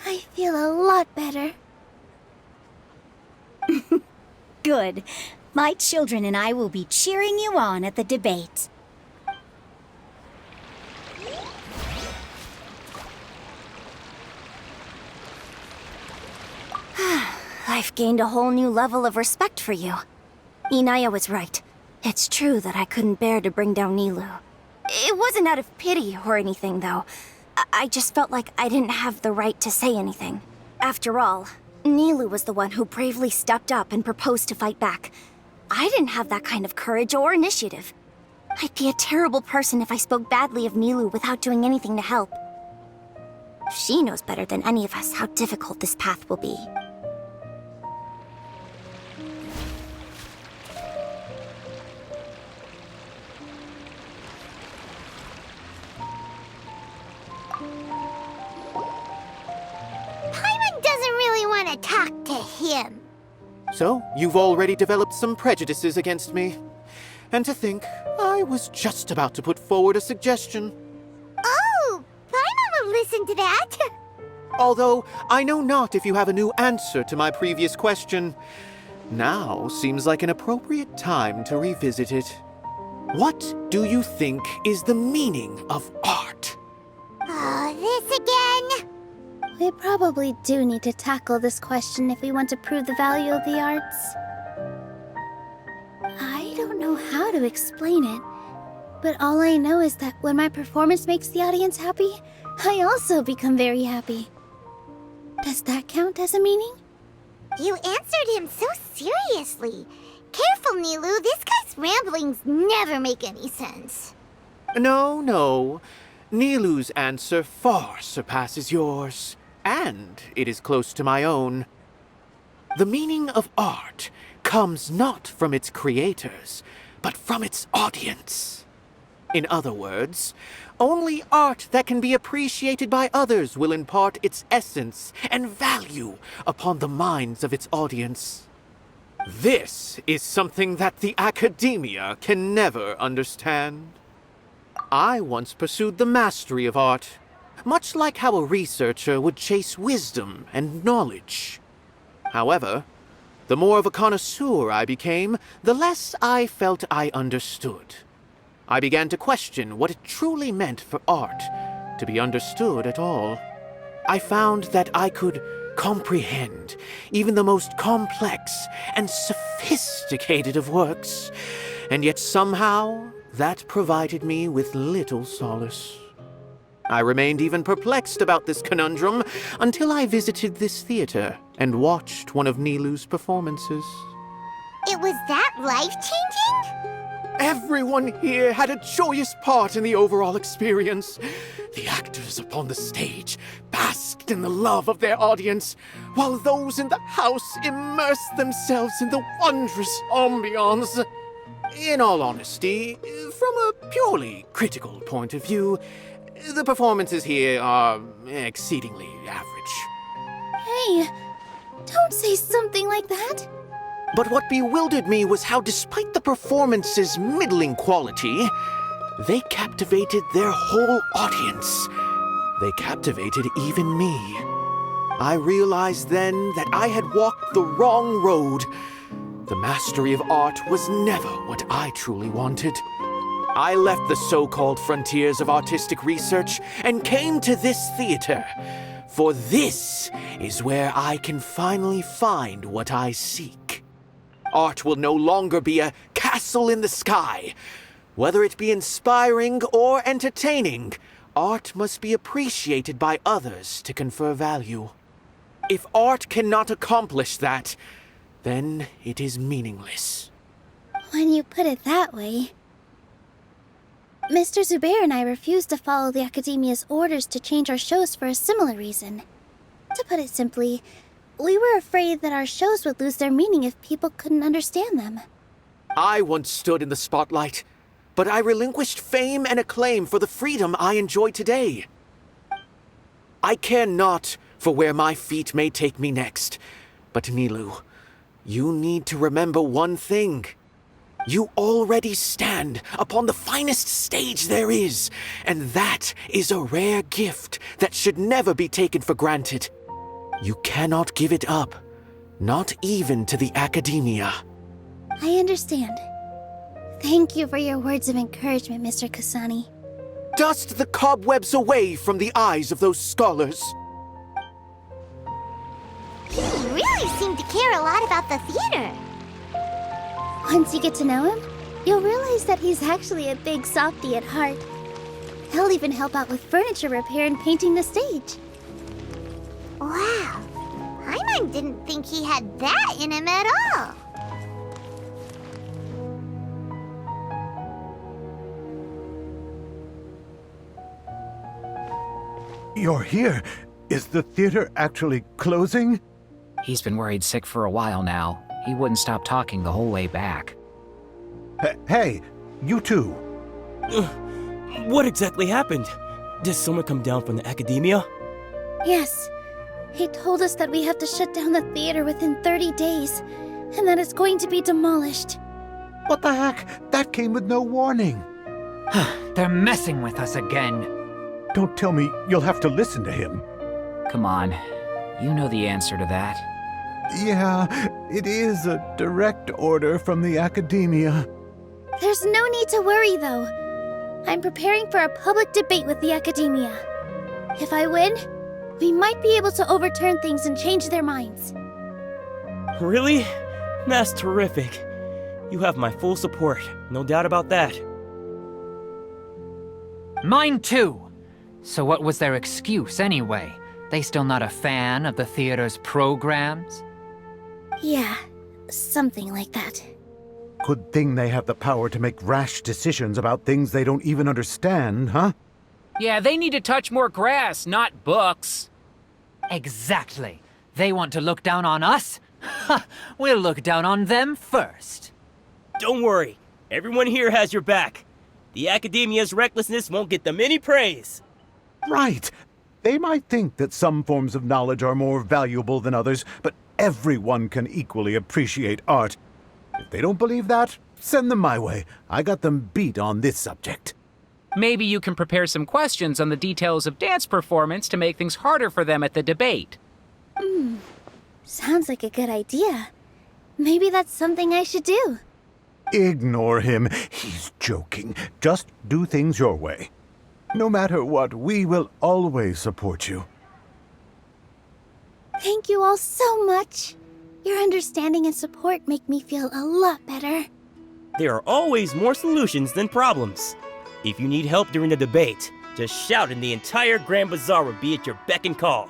I feel a lot better. Good. My children and I will be cheering you on at the debate. I've gained a whole new level of respect for you. Inaya was right. It's true that I couldn't bear to bring down Nilou. It wasn't out of pity or anything, though. I just felt like I didn't have the right to say anything. After all, Nilou was the one who bravely stepped up and proposed to fight back. I didn't have that kind of courage or initiative. I'd be a terrible person if I spoke badly of Nilou without doing anything to help. She knows better than any of us how difficult this path will be. Paimon doesn't really want to talk to him. So, you've already developed some prejudices against me. And to think, I was just about to put forward a suggestion. Oh, Paimon will listen to that. Although, I know not if you have a new answer to my previous question. Now seems like an appropriate time to revisit it. What do you think is the meaning of art? Oh, this again? We probably do need to tackle this question if we want to prove the value of the arts. I don't know how to explain it, but all I know is that when my performance makes the audience happy, I also become very happy. Does that count as a meaning? You answered him so seriously. Careful, Nilou. This guy's ramblings never make any sense. No. Nilou's answer far surpasses yours, and it is close to my own. The meaning of art comes not from its creators, but from its audience. In other words, only art that can be appreciated by others will impart its essence and value upon the minds of its audience. This is something that the Akademiya can never understand. I once pursued the mastery of art, much like how a researcher would chase wisdom and knowledge. However, the more of a connoisseur I became, the less I felt I understood. I began to question what it truly meant for art to be understood at all. I found that I could comprehend even the most complex and sophisticated of works, and yet somehow that provided me with little solace. I remained even perplexed about this conundrum until I visited this theater and watched one of Nilou's performances. It was that life-changing? Everyone here had a joyous part in the overall experience. The actors upon the stage basked in the love of their audience, while those in the house immersed themselves in the wondrous ambiance. In all honesty, from a purely critical point of view, the performances here are exceedingly average. Hey, don't say something like that. But what bewildered me was how, despite the performance's middling quality, they captivated their whole audience. They captivated even me. I realized then that I had walked the wrong road. The mastery of art was never what I truly wanted. I left the so-called frontiers of artistic research and came to this theater. For this is where I can finally find what I seek. Art will no longer be a castle in the sky. Whether it be inspiring or entertaining, art must be appreciated by others to confer value. If art cannot accomplish that, then it is meaningless. When you put it that way... Mr. Zubair and I refused to follow the Akademiya's orders to change our shows for a similar reason. To put it simply, we were afraid that our shows would lose their meaning if people couldn't understand them. I once stood in the spotlight, but I relinquished fame and acclaim for the freedom I enjoy today. I care not for where my feet may take me next, but Nilou, you need to remember one thing. You already stand upon the finest stage there is, and that is a rare gift that should never be taken for granted. You cannot give it up, not even to the Akademiya. I understand. Thank you for your words of encouragement, Mr. Kasani. Dust the cobwebs away from the eyes of those scholars. He really seemed to care a lot about the theater. Once you get to know him, you'll realize that he's actually a big softie at heart. He'll even help out with furniture repair and painting the stage. Wow. Paimon didn't think he had that in him at all. You're here. Is the theater actually closing? He's been worried sick for a while now. He wouldn't stop talking the whole way back. Hey, you two. What exactly happened? Did someone come down from the Akademiya? Yes. He told us that we have to shut down the theater within 30 days, and that it's going to be demolished. What the heck? That came with no warning. They're messing with us again. Don't tell me you'll have to listen to him. Come on. You know the answer to that. Yeah, it is a direct order from the Akademiya. There's no need to worry, though. I'm preparing for a public debate with the Akademiya. If I win, we might be able to overturn things and change their minds. Really? That's terrific. You have my full support, no doubt about that. Mine too. So what was their excuse anyway? They still not a fan of the theater's programs? Yeah, something like that. Good thing they have the power to make rash decisions about things they don't even understand, huh? Yeah, they need to touch more grass, not books. Exactly. They want to look down on us? Ha! We'll look down on them first. Don't worry. Everyone here has your back. The Akademiya's recklessness won't get them any praise. Right. They might think that some forms of knowledge are more valuable than others, but everyone can equally appreciate art. If they don't believe that, send them my way. I got them beat on this subject. Maybe you can prepare some questions on the details of dance performance to make things harder for them at the debate. Sounds like a good idea. Maybe that's something I should do. Ignore him. He's joking. Just do things your way. No matter what, we will always support you. Thank you all so much. Your understanding and support make me feel a lot better. There are always more solutions than problems. If you need help during the debate, just shout and the entire Grand Bazaar will be at your beck and call.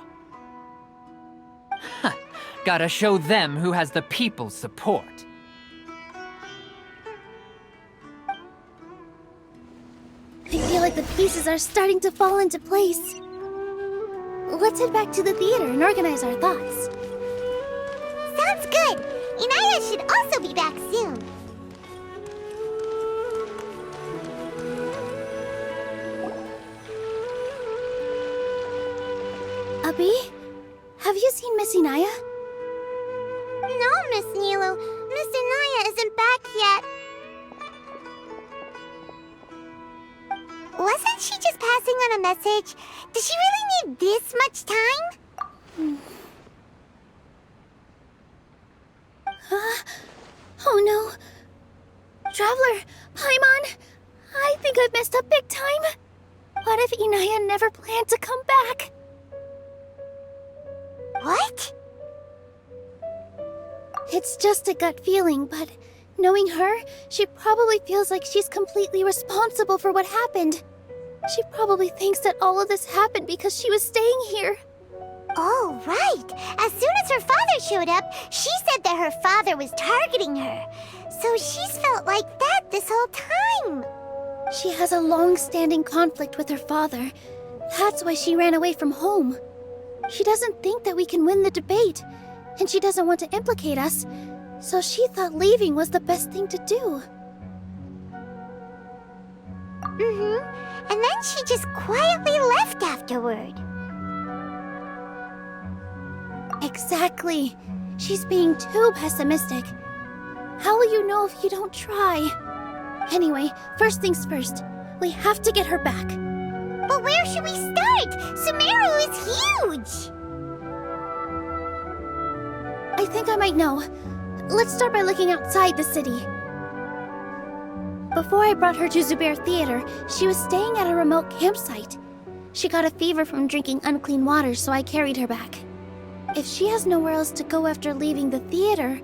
Gotta show them who has the people's support. I feel like the pieces are starting to fall into place. Let's head back to the theater and organize our thoughts. Sounds good. Inaya should also be back soon. Abi, have you seen Miss Inaya? No, Miss Nilou. Miss Inaya isn't back yet. Wasn't she just passing on a message? Does she really need this much time? Oh no. Traveler, Paimon, I think I've messed up big time. What if Inaya never planned to come back? What? It's just a gut feeling, but knowing her, she probably feels like she's completely responsible for what happened. She probably thinks that all of this happened because she was staying here. Oh, right. As soon as her father showed up, she said that her father was targeting her. So she's felt like that this whole time. She has a long-standing conflict with her father. That's why she ran away from home. She doesn't think that we can win the debate, and she doesn't want to implicate us, so she thought leaving was the best thing to do. And then she just quietly left afterward. Exactly. She's being too pessimistic. How will you know if you don't try? Anyway, first things first. We have to get her back. But where should we start? Sumeru is huge! I think I might know. Let's start by looking outside the city. Before I brought her to Zubair Theater, she was staying at a remote campsite. She got a fever from drinking unclean water, so I carried her back. If she has nowhere else to go after leaving the theater,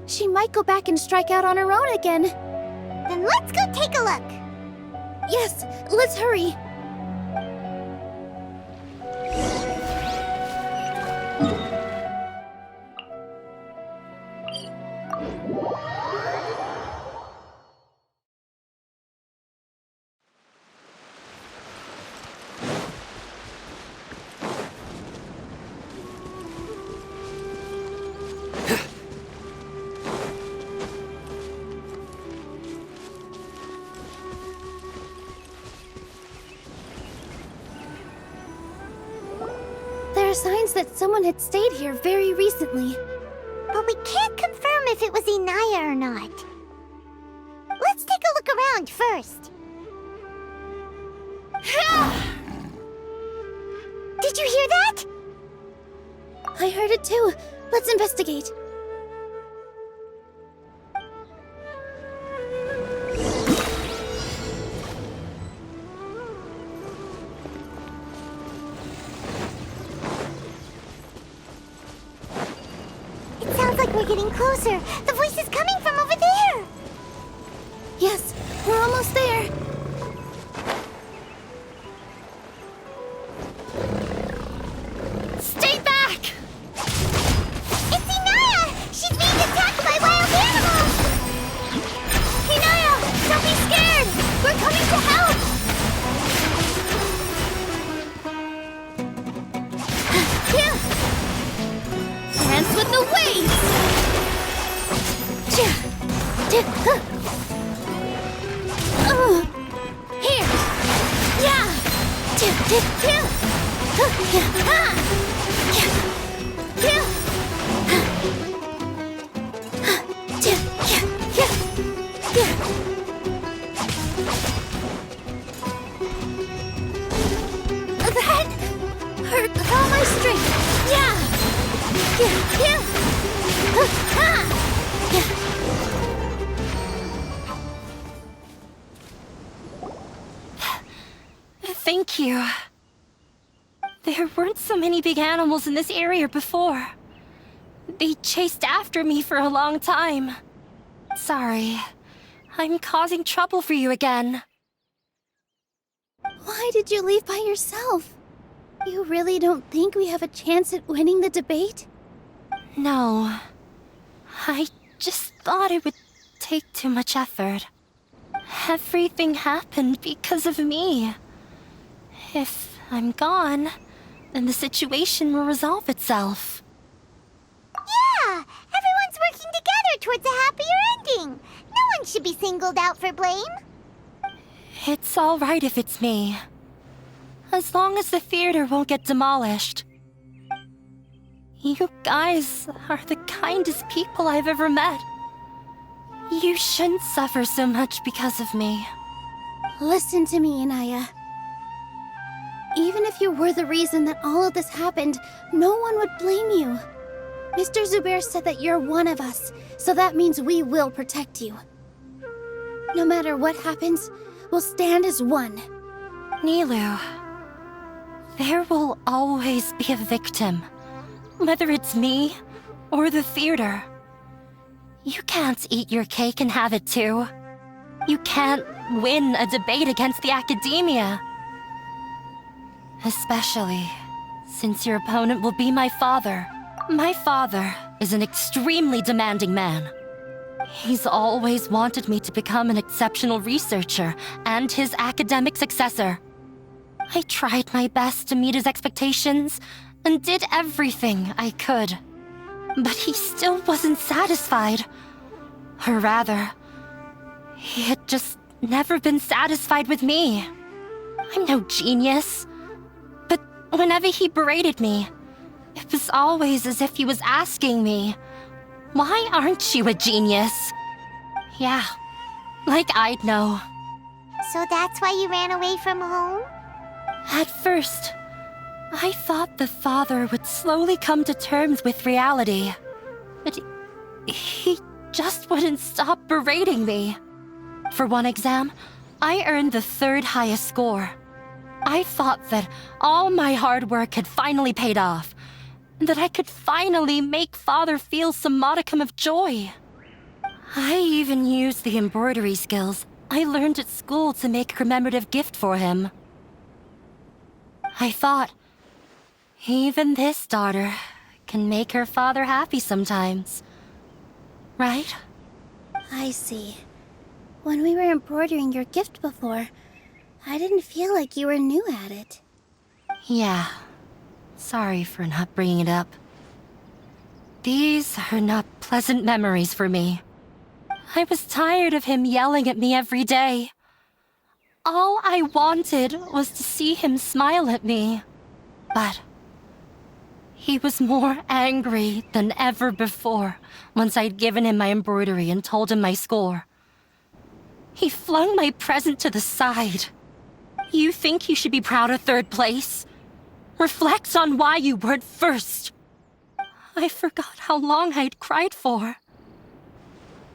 she might go back and strike out on her own again. Then let's go take a look. Yes, let's hurry. There are signs that someone had stayed here very recently. But we can't confirm if it was Inaya or not. Let's take a look around first. Did you hear that? I heard it too. Let's investigate. It sounds like we're getting closer. The voice is coming from over there. Yes, we're almost there. Stay back! It's Inaya! She's being attacked by wild animals! Inaya, don't be scared! We're coming to help! Dance with the waves! Here! Yeah! Thank you. There weren't so many big animals in this area before. They chased after me for a long time. Sorry. I'm causing trouble for you again. Why did you leave by yourself? You really don't think we have a chance at winning the debate? No. I just thought it would take too much effort. Everything happened because of me. If I'm gone, then the situation will resolve itself. Yeah! Everyone's working together towards a happier ending. No one should be singled out for blame. It's all right if it's me. As long as the theater won't get demolished. You guys are the kindest people I've ever met. You shouldn't suffer so much because of me. Listen to me, Inaya. Even if you were the reason that all of this happened, no one would blame you. Mr. Zubair said that you're one of us, so that means we will protect you. No matter what happens, we'll stand as one. Nilou, there will always be a victim, whether it's me or the theater. You can't eat your cake and have it too. You can't win a debate against the Akademiya. Especially since your opponent will be my father. My father is an extremely demanding man. He's always wanted me to become an exceptional researcher and his academic successor. I tried my best to meet his expectations and did everything I could. But he still wasn't satisfied. Or rather, he had just never been satisfied with me. I'm no genius. But whenever he berated me, it was always as if he was asking me, "Why aren't you a genius?" Yeah, like I'd know. So that's why you ran away from home? At first, I thought the father would slowly come to terms with reality. But he just wouldn't stop berating me. For one exam, I earned the 3rd highest score. I thought that all my hard work had finally paid off, and that I could finally make Father feel some modicum of joy. I even used the embroidery skills I learned at school to make a commemorative gift for him. I thought, even this daughter can make her father happy sometimes. Right? I see. When we were embroidering your gift before, I didn't feel like you were new at it. Yeah. Sorry for not bringing it up. These are not pleasant memories for me. I was tired of him yelling at me every day. All I wanted was to see him smile at me. But he was more angry than ever before once I'd given him my embroidery and told him my score. He flung my present to the side. You think you should be proud of 3rd place? Reflect on why you weren't first. I forgot how long I'd cried for.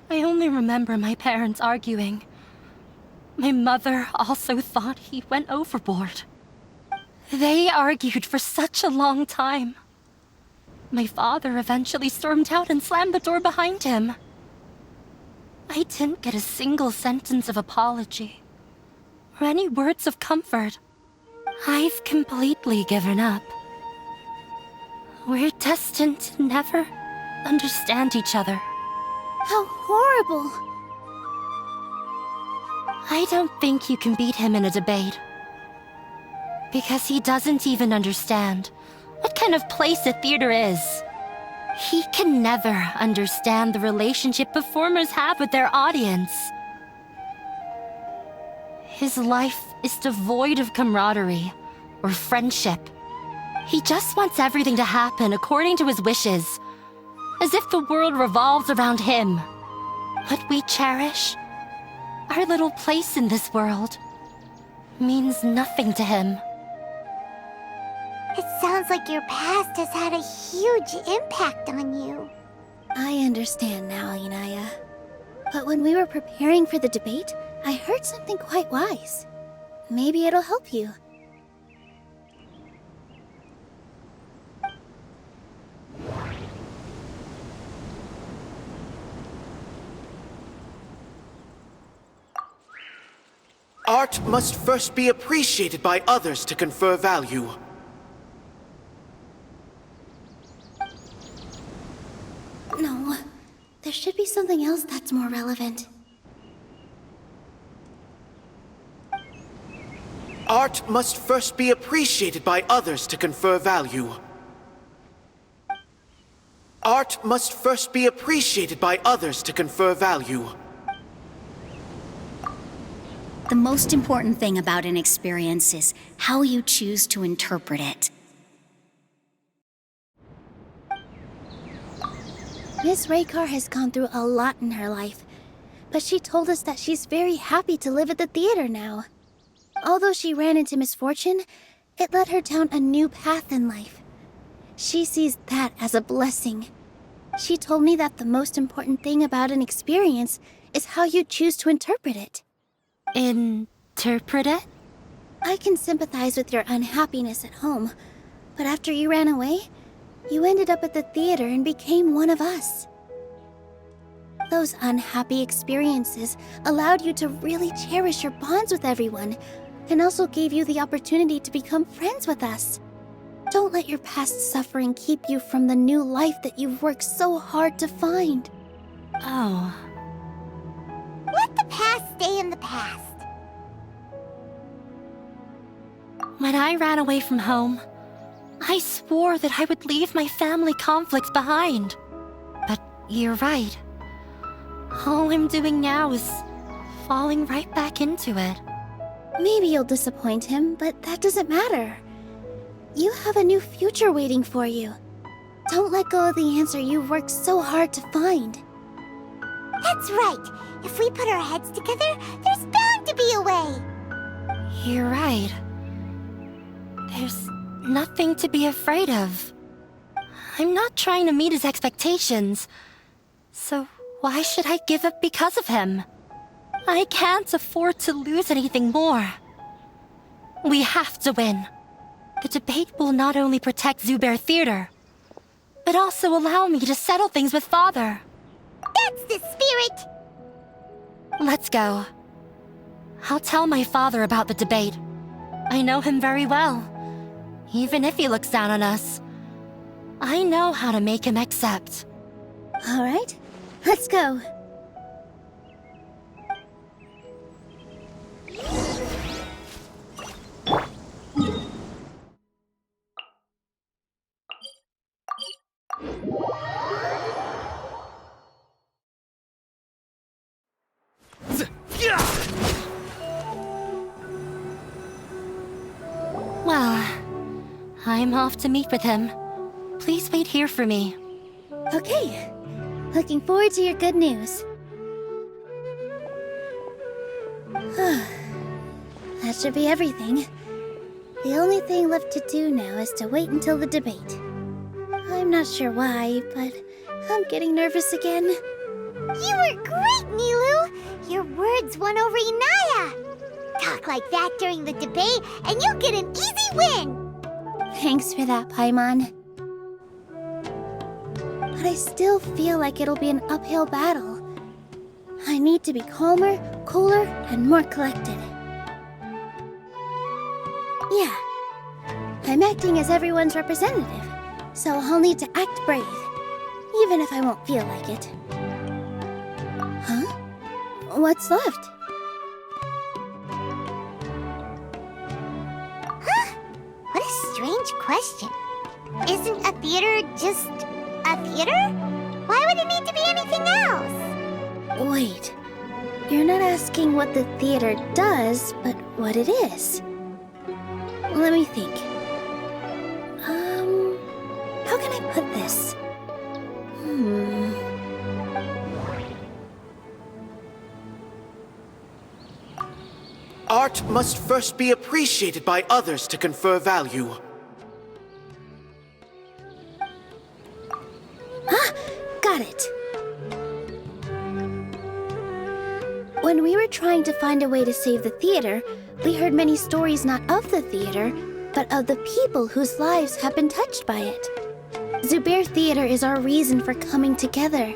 I only remember my parents arguing. My mother also thought he went overboard. They argued for such a long time. My father eventually stormed out and slammed the door behind him. I didn't get a single sentence of apology or any words of comfort. I've completely given up. We're destined to never understand each other. How horrible! I don't think you can beat him in a debate. Because he doesn't even understand what kind of place a theater is. He can never understand the relationship performers have with their audience. His life is devoid of camaraderie or friendship. He just wants everything to happen according to his wishes, as if the world revolves around him. What we cherish, our little place in this world, means nothing to him. It sounds sounds like your past has had a huge impact on you. I understand now, Inaya. But when we were preparing for the debate, I heard something quite wise. Maybe it'll help you. Art must first be appreciated by others to confer value. No, there should be something else that's more relevant. Art must first be appreciated by others to confer value. Art must first be appreciated by others to confer value. The most important thing about an experience is how you choose to interpret it. Miss Raykar has gone through a lot in her life, but she told us that she's very happy to live at the theater now. Although she ran into misfortune, it led her down a new path in life. She sees that as a blessing. She told me that the most important thing about an experience is how you choose to interpret it. Interpret it? I can sympathize with your unhappiness at home, but after you ran away, you ended up at the theater and became one of us. Those unhappy experiences allowed you to really cherish your bonds with everyone, and also gave you the opportunity to become friends with us. Don't let your past suffering keep you from the new life that you've worked so hard to find. Oh. Let the past stay in the past. When I ran away from home, I swore that I would leave my family conflicts behind. But you're right. All I'm doing now is falling right back into it. Maybe you'll disappoint him, but that doesn't matter. You have a new future waiting for you. Don't let go of the answer you've worked so hard to find. That's right. If we put our heads together, there's bound to be a way. You're right. There's nothing to be afraid of. I'm not trying to meet his expectations. So why should I give up because of him? I can't afford to lose anything more. We have to win. The debate will not only protect Zubair Theater, but also allow me to settle things with Father. That's the spirit! Let's go. I'll tell my father about the debate. I know him very well. Even if he looks down on us, I know how to make him accept. All right, let's go. Well, I'm off to meet with him. Please wait here for me. Okay. Looking forward to your good news. That should be everything. The only thing left to do now is to wait until the debate. I'm not sure why, but I'm getting nervous again. You were great, Nilou! Your words won over Inaya! Talk like that during the debate, and you'll get an easy win! Thanks for that, Paimon. But I still feel like it'll be an uphill battle. I need to be calmer, cooler, and more collected. Yeah, I'm acting as everyone's representative, so I'll need to act brave, even if I won't feel like it. Huh? What's left? Huh? What a strange question. Isn't a theater just a theater? Why would it need to be anything else? Wait, you're not asking what the theater does, but what it is. Let me think. How can I put this? Art must first be appreciated by others to confer value. got it. When we were trying to find a way to save the theater, we heard many stories not of the theater, but of the people whose lives have been touched by it. Zubair Theater is our reason for coming together.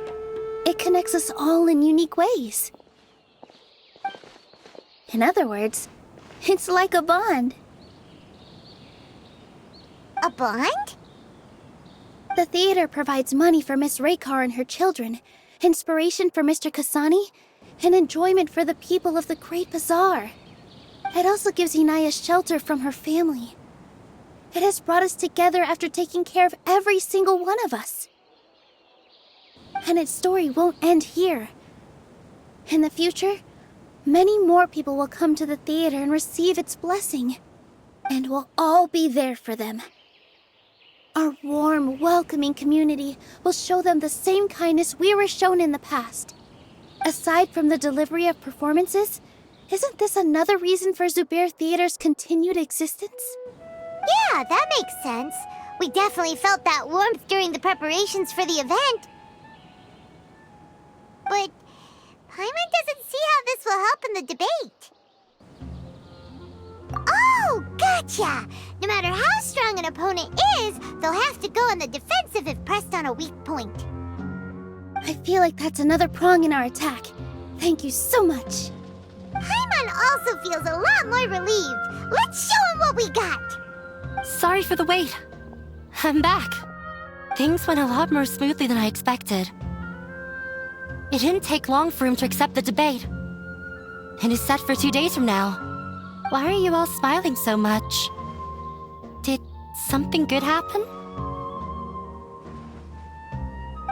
It connects us all in unique ways. In other words, it's like a bond. A bond? The theater provides money for Miss Raykar and her children, inspiration for Mr. Kasani, and enjoyment for the people of the Great Bazaar. It also gives Inaya shelter from her family. It has brought us together after taking care of every single one of us. And its story won't end here. In the future, many more people will come to the theater and receive its blessing. And we'll all be there for them. Our warm, welcoming community will show them the same kindness we were shown in the past. Aside from the delivery of performances, isn't this another reason for Zubair Theater's continued existence? Yeah, that makes sense. We definitely felt that warmth during the preparations for the event. But Paimon doesn't see how this will help in the debate. Oh, gotcha! No matter how strong an opponent is, they'll have to go on the defensive if pressed on a weak point. I feel like that's another prong in our attack. Thank you so much. Paimon also feels a lot more relieved. Let's show him what we got! Sorry for the wait. I'm back. Things went a lot more smoothly than I expected. It didn't take long for him to accept the debate. It is set for 2 days from now. Why are you all smiling so much? Did something good happen?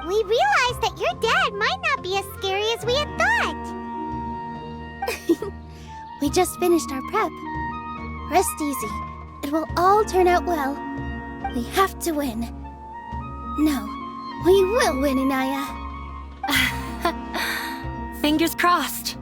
We realized that your dad might not be as scary as we had thought. We just finished our prep. Rest easy. It will all turn out well. We have to win. No, we will win, Inaya. Fingers crossed.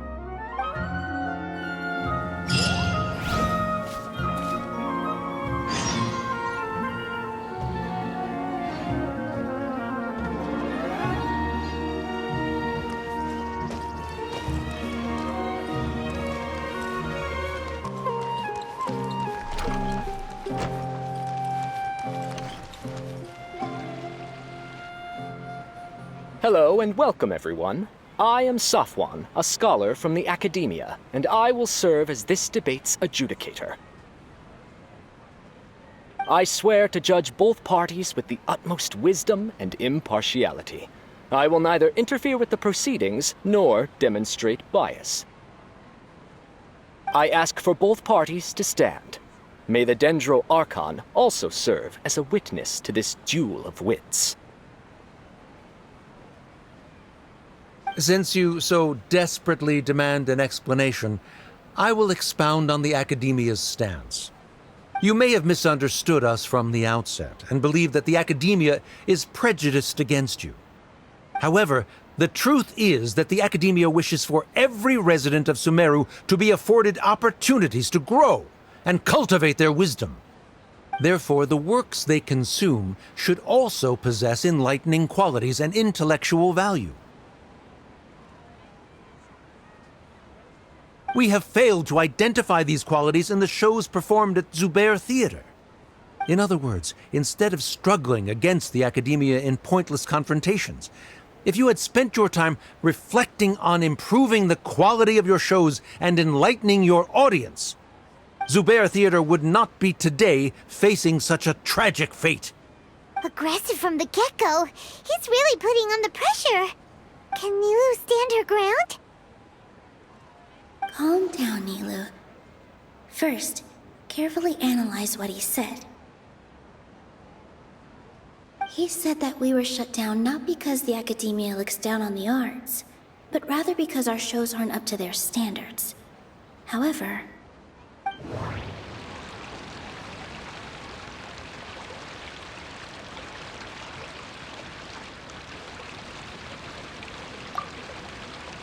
Hello and welcome, everyone. I am Safwan, a scholar from the Akademiya, and I will serve as this debate's adjudicator. I swear to judge both parties with the utmost wisdom and impartiality. I will neither interfere with the proceedings nor demonstrate bias. I ask for both parties to stand. May the Dendro Archon also serve as a witness to this duel of wits. Since you so desperately demand an explanation, I will expound on the Akademiya's stance. You may have misunderstood us from the outset and believe that the Akademiya is prejudiced against you. However, the truth is that the Akademiya wishes for every resident of Sumeru to be afforded opportunities to grow and cultivate their wisdom. Therefore, the works they consume should also possess enlightening qualities and intellectual value. We have failed to identify these qualities in the shows performed at Zubair Theater. In other words, instead of struggling against the Akademiya in pointless confrontations, if you had spent your time reflecting on improving the quality of your shows and enlightening your audience, Zubair Theater would not be today facing such a tragic fate. Aggressive from the get-go. He's really putting on the pressure. Can Nilou stand her ground? Calm down, Nilou. First, carefully analyze what he said. He said that we were shut down not because the Akademiya looks down on the arts, but rather because our shows aren't up to their standards. However...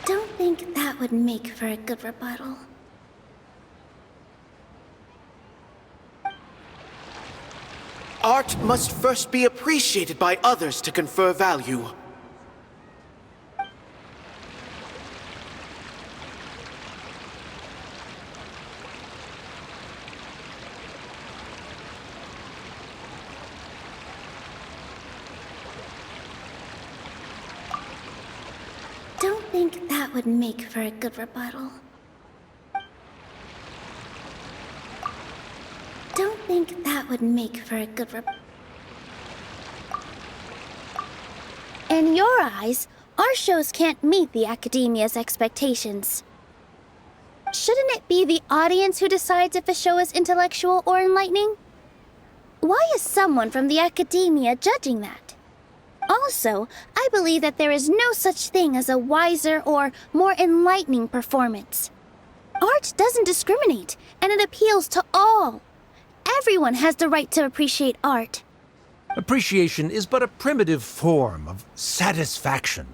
don't think that would make for a good rebuttal. Art must first be appreciated by others to confer value. think that would make for a good rebuttal. Don't think that would make for a good rebuttal. In your eyes, our shows can't meet the Akademiya's expectations. Shouldn't it be the audience who decides if a show is intellectual or enlightening? Why is someone from the Akademiya judging that? Also, I believe that there is no such thing as a wiser or more enlightening performance. Art doesn't discriminate, and it appeals to all. Everyone has the right to appreciate art. Appreciation is but a primitive form of satisfaction.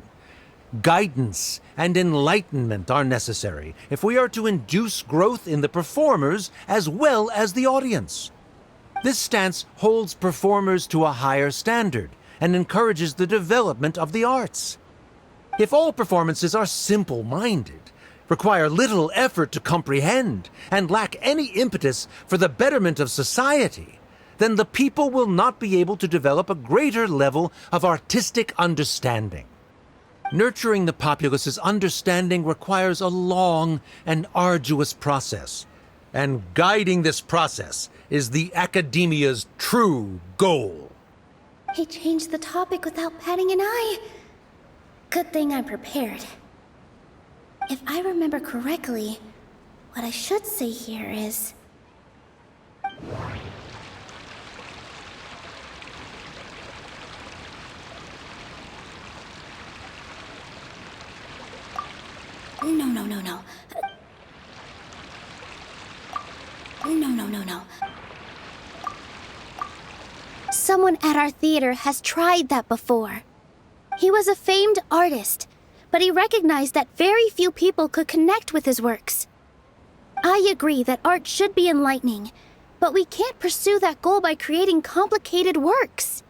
Guidance and enlightenment are necessary if we are to induce growth in the performers as well as the audience. This stance holds performers to a higher standard and encourages the development of the arts. If all performances are simple-minded, require little effort to comprehend, and lack any impetus for the betterment of society, then the people will not be able to develop a greater level of artistic understanding. Nurturing the populace's understanding requires a long and arduous process, and guiding this process is the Akademiya's true goal. He changed the topic without batting an eye. Good thing I'm prepared. If I remember correctly, what I should say here is... No. No. Someone at our theater has tried that before. He was a famed artist, but he recognized that very few people could connect with his works. I agree that art should be enlightening, but we can't pursue that goal by creating complicated works.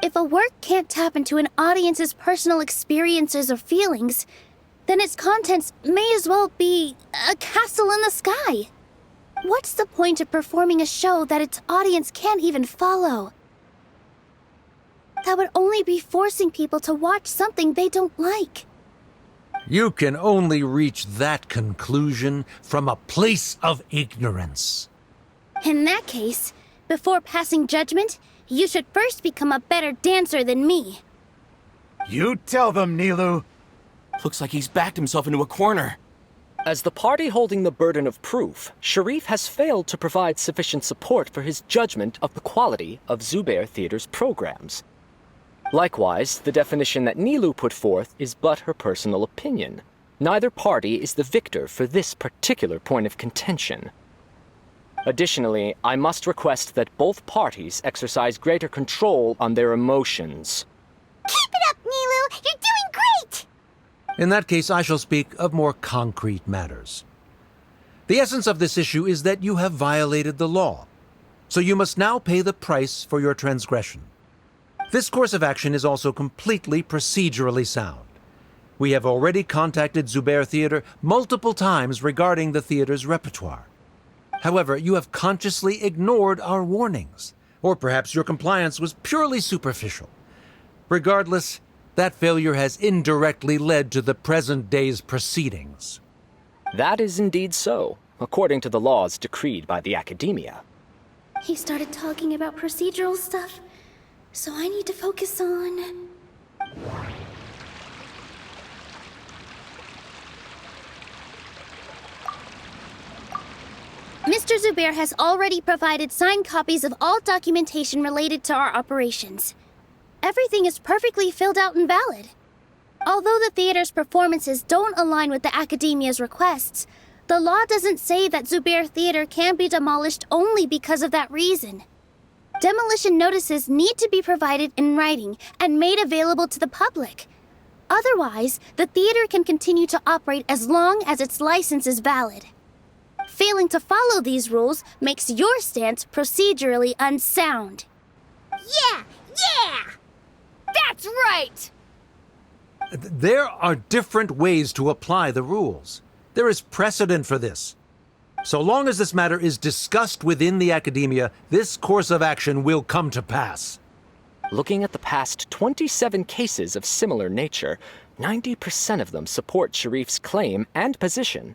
If a work can't tap into an audience's personal experiences or feelings, then its contents may as well be a castle in the sky. What's the point of performing a show that its audience can't even follow? That would only be forcing people to watch something they don't like. You can only reach that conclusion from a place of ignorance. In that case, before passing judgment, you should first become a better dancer than me. You tell them, Nilou. Looks like he's backed himself into a corner. As the party holding the burden of proof, Sharif has failed to provide sufficient support for his judgment of the quality of Zubair Theater's programs. Likewise, the definition that Nilou put forth is but her personal opinion. Neither party is the victor for this particular point of contention. Additionally, I must request that both parties exercise greater control on their emotions. Keep it up, Nilou! You're doing great! In that case, I shall speak of more concrete matters. The essence of this issue is that you have violated the law, so you must now pay the price for your transgression. This course of action is also completely procedurally sound. We have already contacted Zubair Theater multiple times regarding the theater's repertoire. However, you have consciously ignored our warnings, or perhaps your compliance was purely superficial. Regardless, that failure has indirectly led to the present day's proceedings. That is indeed so, according to the laws decreed by the Akademiya. He started talking about procedural stuff, so I need to focus on... Mr. Zubair has already provided signed copies of all documentation related to our operations. Everything is perfectly filled out and valid. Although the theater's performances don't align with the Akademiya's requests, the law doesn't say that Zubair Theater can be demolished only because of that reason. Demolition notices need to be provided in writing and made available to the public. Otherwise, the theater can continue to operate as long as its license is valid. Failing to follow these rules makes your stance procedurally unsound. Yeah! That's right! There are different ways to apply the rules. There is precedent for this. So long as this matter is discussed within the Akademiya, this course of action will come to pass. Looking at the past 27 cases of similar nature, 90% of them support Sharif's claim and position.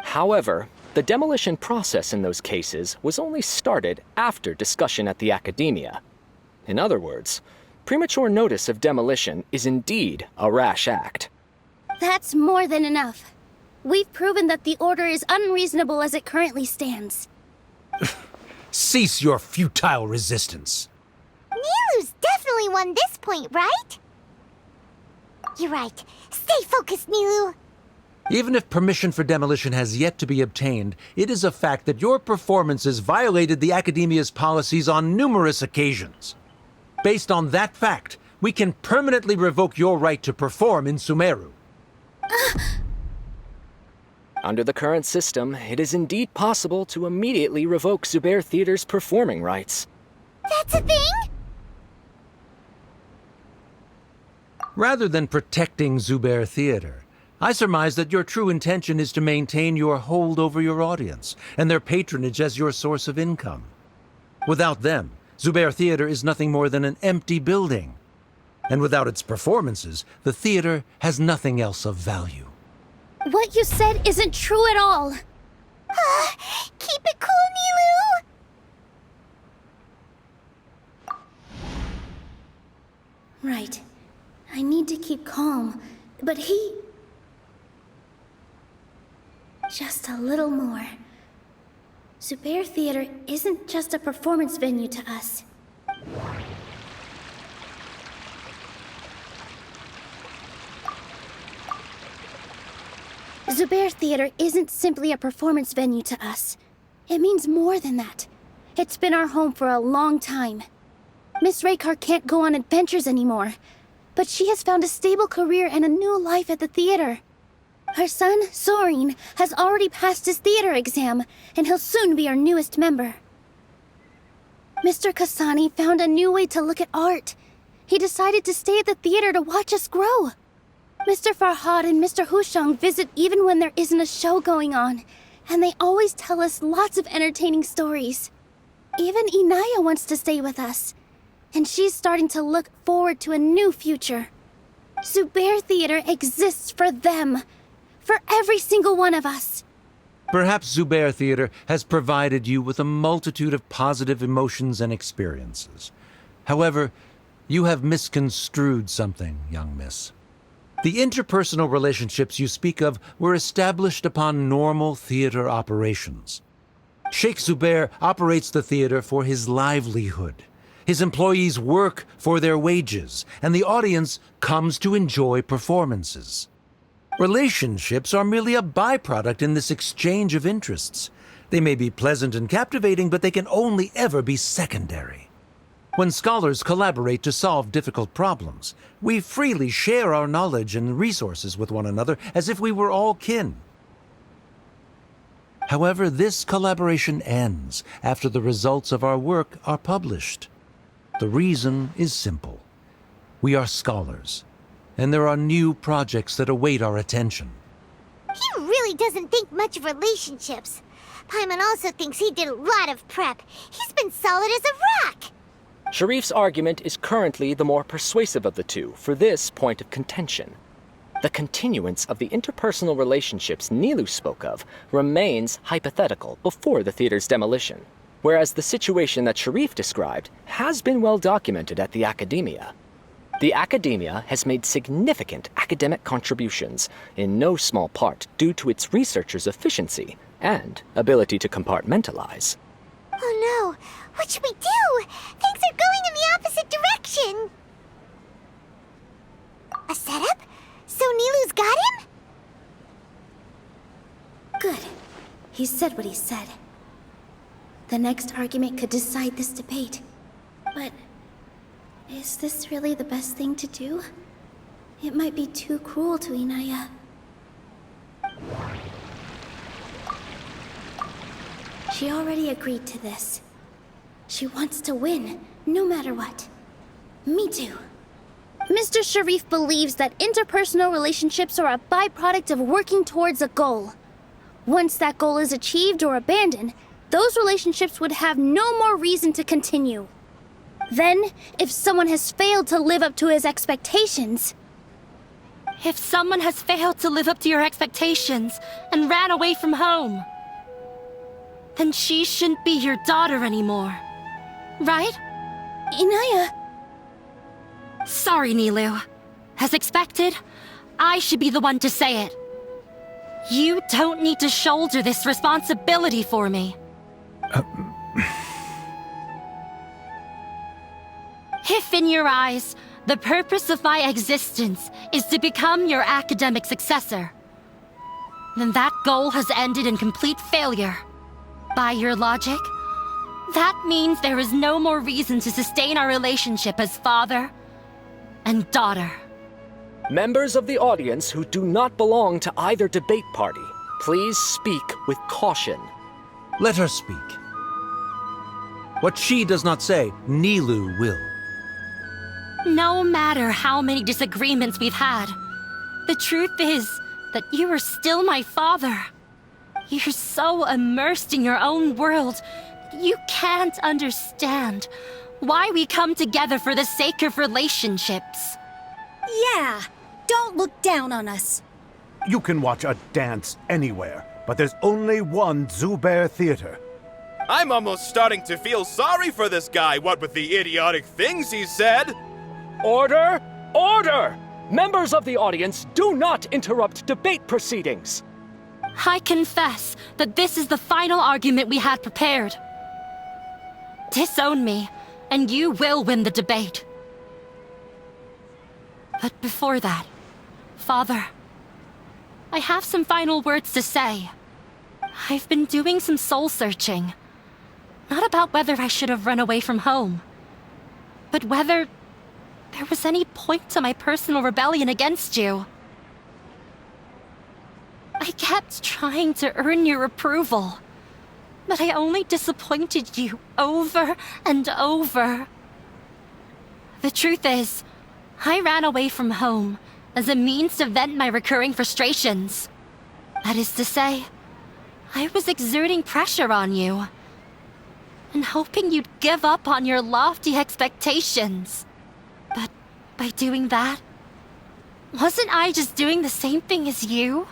However, the demolition process in those cases was only started after discussion at the Akademiya. In other words, premature notice of demolition is indeed a rash act. That's more than enough. We've proven that the order is unreasonable as it currently stands. Cease your futile resistance. Nilou's definitely won this point, right? You're right. Stay focused, Nilou. Even if permission for demolition has yet to be obtained, it is a fact that your performances violated the Akademiya's policies on numerous occasions. Based on that fact, we can permanently revoke your right to perform in Sumeru. Under the current system, it is indeed possible to immediately revoke Zubair Theater's performing rights. That's a thing? Rather than protecting Zubair Theater, I surmise that your true intention is to maintain your hold over your audience and their patronage as your source of income. Without them, Zubair Theater is nothing more than an empty building. And without its performances, the theater has nothing else of value. What you said isn't true at all. Keep it cool, Nilou! Right. I need to keep calm, but he... Just a little more. Zubair Theater isn't just a performance venue to us. Zubair Theater isn't simply a performance venue to us. It means more than that. It's been our home for a long time. Miss Raykar can't go on adventures anymore, but she has found a stable career and a new life at the theater. Her son, Sorin, has already passed his theater exam, and he'll soon be our newest member. Mr. Kasani found a new way to look at art. He decided to stay at the theater to watch us grow. Mr. Farhad and Mr. Hushang visit even when there isn't a show going on, and they always tell us lots of entertaining stories. Even Inaya wants to stay with us, and she's starting to look forward to a new future. Zubair Theater exists for them, for every single one of us. Perhaps Zubair Theater has provided you with a multitude of positive emotions and experiences. However, you have misconstrued something, young miss. The interpersonal relationships you speak of were established upon normal theater operations. Sheikh Zubair operates the theater for his livelihood. His employees work for their wages, and the audience comes to enjoy performances. Relationships are merely a byproduct in this exchange of interests. They may be pleasant and captivating, but they can only ever be secondary. When scholars collaborate to solve difficult problems, we freely share our knowledge and resources with one another as if we were all kin. However, this collaboration ends after the results of our work are published. The reason is simple. We are scholars, and there are new projects that await our attention. He really doesn't think much of relationships. Paimon also thinks he did a lot of prep. He's been solid as a rock. Sharif's argument is currently the more persuasive of the two for this point of contention. The continuance of the interpersonal relationships Nilou spoke of remains hypothetical before the theater's demolition, whereas the situation that Sharif described has been well documented at the Akademiya. The Akademiya has made significant academic contributions, in no small part due to its researchers' efficiency and ability to compartmentalize. Oh no! What should we do? Things are going in the opposite direction! A setup? So Nilou's got him? Good. He said what he said. The next argument could decide this debate. But is this really the best thing to do? It might be too cruel to Inaya. She already agreed to this. She wants to win, no matter what. Me too. Mr. Sharif believes that interpersonal relationships are a byproduct of working towards a goal. Once that goal is achieved or abandoned, those relationships would have no more reason to continue. Then, if someone has failed to live up to his expectations, If someone has failed to live up to your expectations and ran away from home, then she shouldn't be your daughter anymore. Right? Inaya. Sorry, Nilou. As expected, I should be the one to say it. You don't need to shoulder this responsibility for me. If in your eyes, the purpose of my existence is to become your academic successor, then that goal has ended in complete failure. By your logic, that means there is no more reason to sustain our relationship as father and daughter. Members of the audience who do not belong to either debate party, please speak with caution. Let her speak. What she does not say, Nilou will. No matter how many disagreements we've had, the truth is that you are still my father. You're so immersed in your own world, you can't understand why we come together for the sake of relationships. Yeah, don't look down on us. You can watch a dance anywhere, but there's only one Zubair Theater. I'm almost starting to feel sorry for this guy, what with the idiotic things he said. Order! Order! Members of the audience, do not interrupt debate proceedings. I confess that this is the final argument we had prepared. Disown me, and you will win the debate. But before that, Father, I have some final words to say. I've been doing some soul-searching. Not about whether I should have run away from home, but whether there was any point to my personal rebellion against you. I kept trying to earn your approval, but I only disappointed you over and over. The truth is, I ran away from home as a means to vent my recurring frustrations. That is to say, I was exerting pressure on you and hoping you'd give up on your lofty expectations. But by doing that, wasn't I just doing the same thing as you?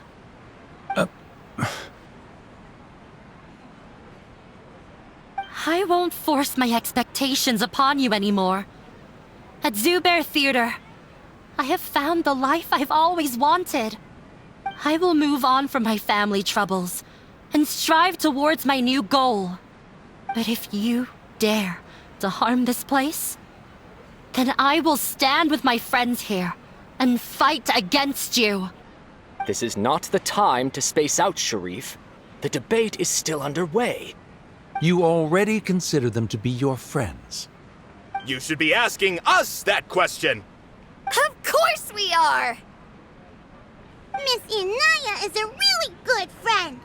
I won't force my expectations upon you anymore. At Zubair Theater, I have found the life I've always wanted. I will move on from my family troubles and strive towards my new goal. But if you dare to harm this place, then I will stand with my friends here and fight against you. This is not the time to space out, Sharif. The debate is still underway. You already consider them to be your friends. You should be asking us that question. Of course we are! Miss Inaya is a really good friend.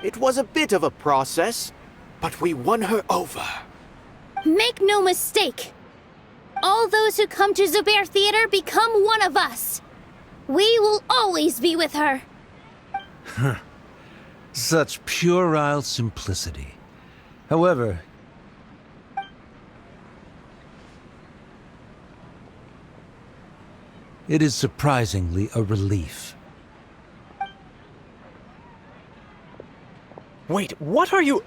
It was a bit of a process, but we won her over. Make no mistake. All those who come to Zubair Theater become one of us. We will always be with her. Such puerile simplicity. However, it is surprisingly a relief. Wait, what are you...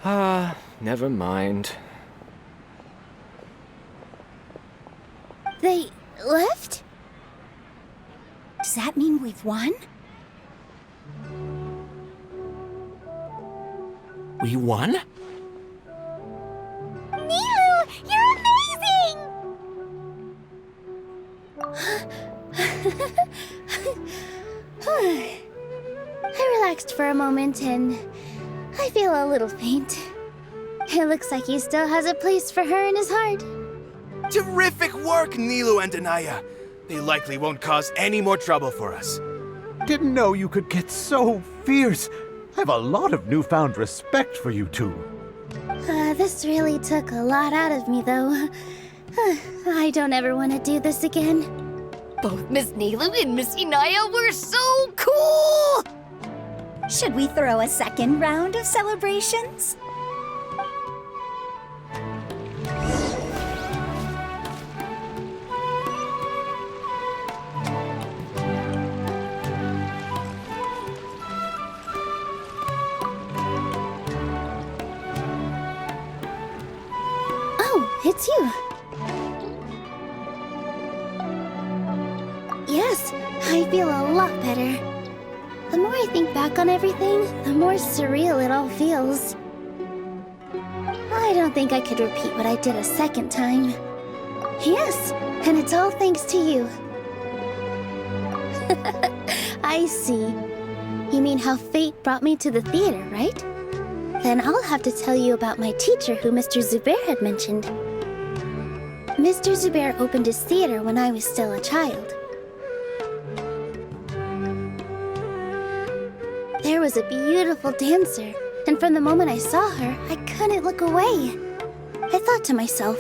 never mind. They left? Does that mean we've won? We won? Nilou, you're amazing! I relaxed for a moment and I feel a little faint. It looks like he still has a place for her in his heart. Terrific work, Nilou and Anaya. They likely won't cause any more trouble for us. Didn't know you could get so fierce. I have a lot of newfound respect for you two. This really took a lot out of me, though. I don't ever want to do this again. Both Miss Nilou and Miss Inaya were so cool! Should we throw a second round of celebrations? it's you. Yes, I feel a lot better. The more I think back on everything, the more surreal it all feels. I don't think I could repeat what I did a second time. Yes, and it's all thanks to you. I see. You mean how fate brought me to the theater, right? Then I'll have to tell you about my teacher who Mr. Zubair had mentioned. Mr. Zubair opened his theater when I was still a child. There was a beautiful dancer, and from the moment I saw her, I couldn't look away. I thought to myself,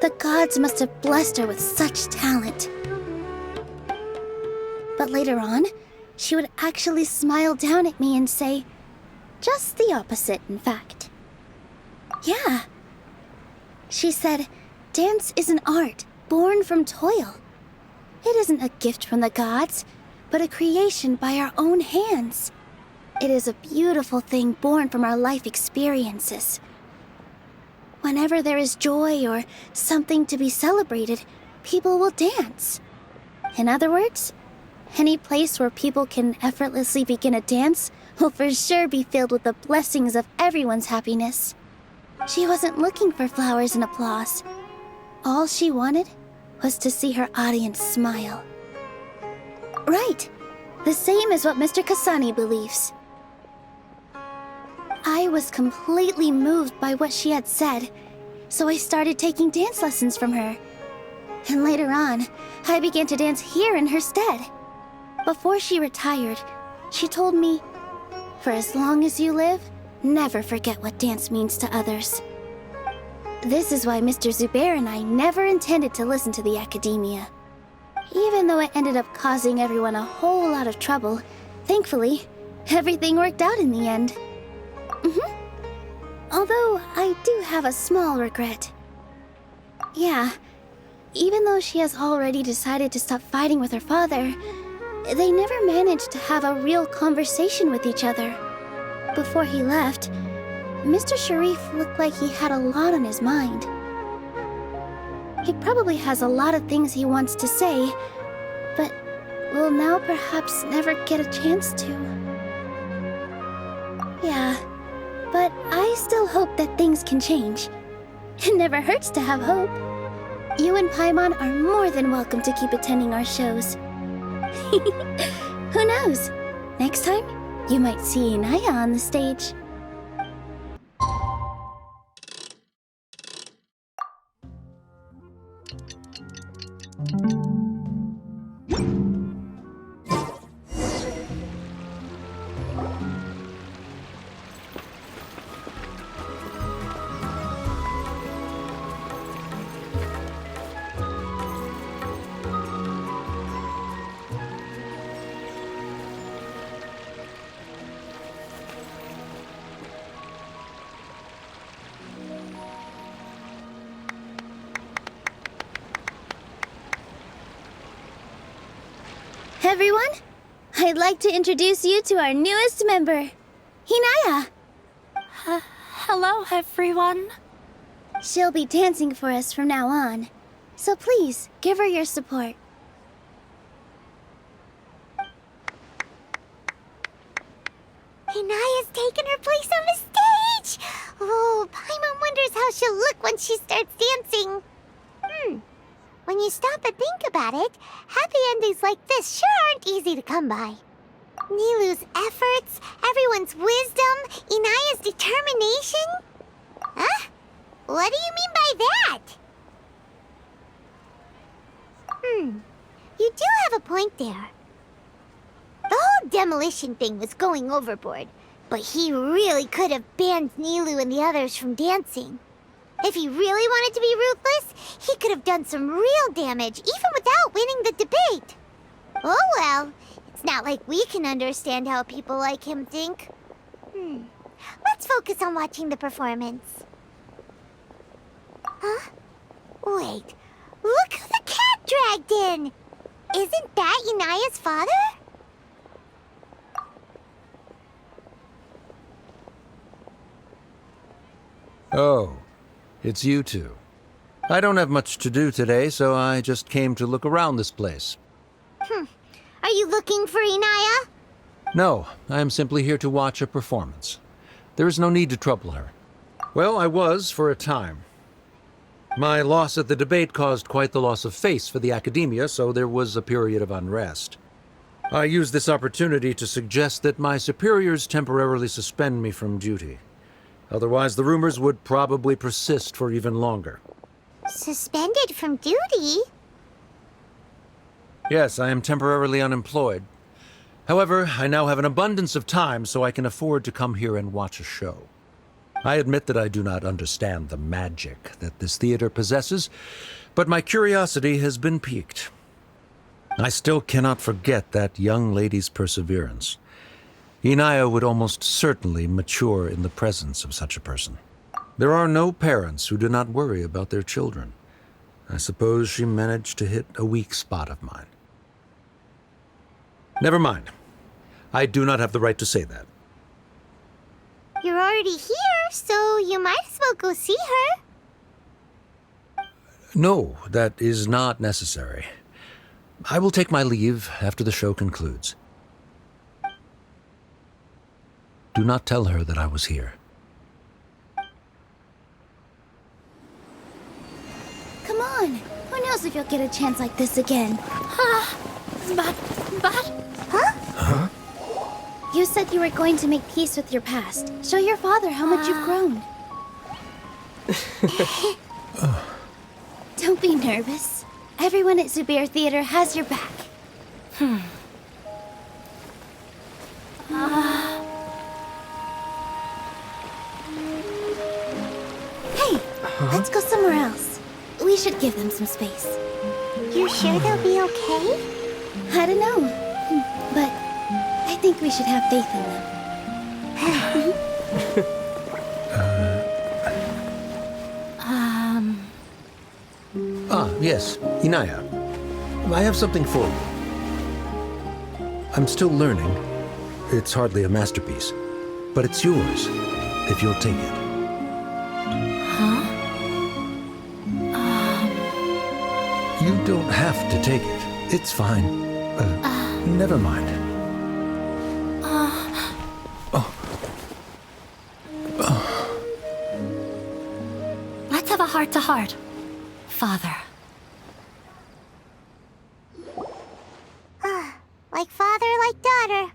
the gods must have blessed her with such talent. But later on, she would actually smile down at me and say, just the opposite, in fact. Yeah. She said, dance is an art born from toil. It isn't a gift from the gods, but a creation by our own hands. It is a beautiful thing born from our life experiences. Whenever there is joy or something to be celebrated, people will dance. In other words, any place where people can effortlessly begin a dance will for sure be filled with the blessings of everyone's happiness. She wasn't looking for flowers and applause. All she wanted was to see her audience smile. Right, the same as what Mr. Kasani believes. I was completely moved by what she had said, so I started taking dance lessons from her. And later on, I began to dance here in her stead. Before she retired, she told me, for as long as you live, never forget what dance means to others. This is why Mr. Zubair and I never intended to listen to the Akademiya. Even though it ended up causing everyone a whole lot of trouble, thankfully, everything worked out in the end. Although, I do have a small regret. Yeah, even though she has already decided to stop fighting with her father, they never managed to have a real conversation with each other. Before he left, Mr. Sharif looked like he had a lot on his mind. He probably has a lot of things he wants to say, but will now perhaps never get a chance to. Yeah, but I still hope that things can change. It never hurts to have hope. You and Paimon are more than welcome to keep attending our shows. Who knows? Next time, you might see Inaya on the stage. Everyone, I'd like to introduce you to our newest member, Hinaya. Hello, everyone. She'll be dancing for us from now on, so please give her your support. Hinaya's taken her place on the stage! Oh, Paimon wonders how she'll look when she starts dancing. When you stop and think about it, happy endings like this sure aren't easy to come by. Nilou's efforts, everyone's wisdom, Inaya's determination? Huh? What do you mean by that? You do have a point there. The whole demolition thing was going overboard, but he really could have banned Nilou and the others from dancing. If he really wanted to be ruthless, he could have done some real damage, even without winning the debate. Oh well, it's not like we can understand how people like him think. Let's focus on watching the performance. Huh? Wait, look who the cat dragged in! Isn't that Inaya's father? Oh, it's you two. I don't have much to do today, so I just came to look around this place. Are you looking for Inaya? No, I am simply here to watch a performance. There is no need to trouble her. Well, I was for a time. My loss at the debate caused quite the loss of face for the Akademiya, so there was a period of unrest. I used this opportunity to suggest that my superiors temporarily suspend me from duty. Otherwise, the rumors would probably persist for even longer. Suspended from duty? Yes, I am temporarily unemployed. However, I now have an abundance of time, so I can afford to come here and watch a show. I admit that I do not understand the magic that this theater possesses, but my curiosity has been piqued. I still cannot forget that young lady's perseverance. Inaya would almost certainly mature in the presence of such a person. There are no parents who do not worry about their children. I suppose she managed to hit a weak spot of mine. Never mind. I do not have the right to say that. You're already here, so you might as well go see her. No, that is not necessary. I will take my leave after the show concludes. Do not tell her that I was here. Come on. Who knows if you'll get a chance like this again? But... Huh? You said you were going to make peace with your past. Show your father how much you've grown. Don't be nervous. Everyone at Zubair Theater has your back. Hey, let's go somewhere else. We should give them some space. You sure they'll be okay? I don't know, but I think we should have faith in them. Yes, Inaya. I have something for you. I'm still learning. It's hardly a masterpiece, but it's yours, if you'll take it. You don't have to take it. It's fine. Never mind. Let's have a heart-to-heart, Father. Like father, like daughter.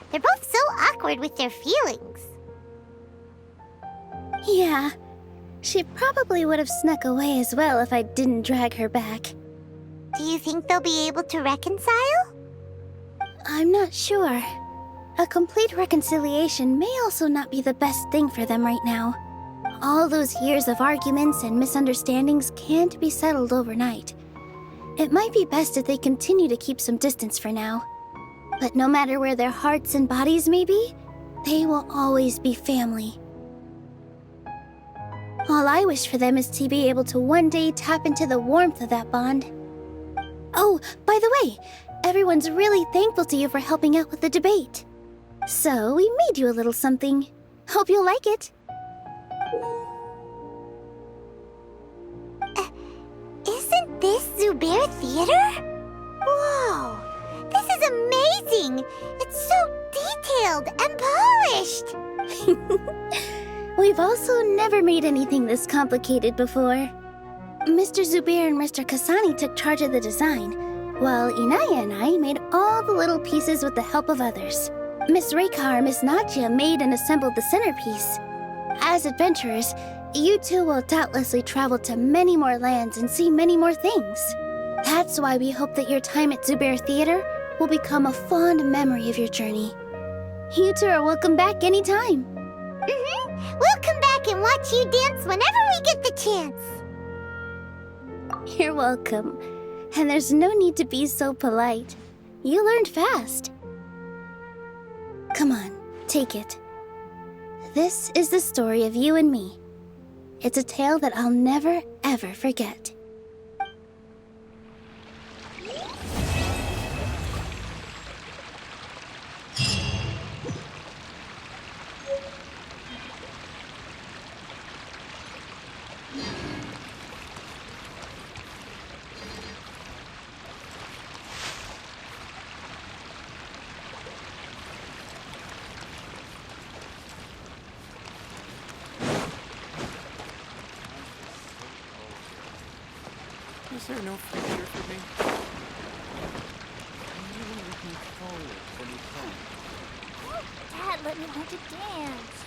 They're both so awkward with their feelings. Yeah, she probably would have snuck away as well if I didn't drag her back. Do you think they'll be able to reconcile? I'm not sure. A complete reconciliation may also not be the best thing for them right now. All those years of arguments and misunderstandings can't be settled overnight. It might be best if they continue to keep some distance for now. But no matter where their hearts and bodies may be, they will always be family. All I wish for them is to be able to one day tap into the warmth of that bond. Oh, by the way, everyone's really thankful to you for helping out with the debate. So we made you a little something. Hope you'll like it. Isn't this Zubair Theater? Whoa! This is amazing! It's so detailed and polished! We've also never made anything this complicated before. Mr. Zubair and Mr. Kasani took charge of the design, while Inaya and I made all the little pieces with the help of others. Miss Reika or Miss Nadia made and assembled the centerpiece. As adventurers, you two will doubtlessly travel to many more lands and see many more things. That's why we hope that your time at Zubair Theater will become a fond memory of your journey. You two are welcome back anytime. We'll come back and watch you dance whenever we get the chance. You're welcome. And there's no need to be so polite. You learned fast. Come on, take it. This is the story of you and me. It's a tale that I'll never, ever forget. Is there no future for me? Dad, let me learn to dance.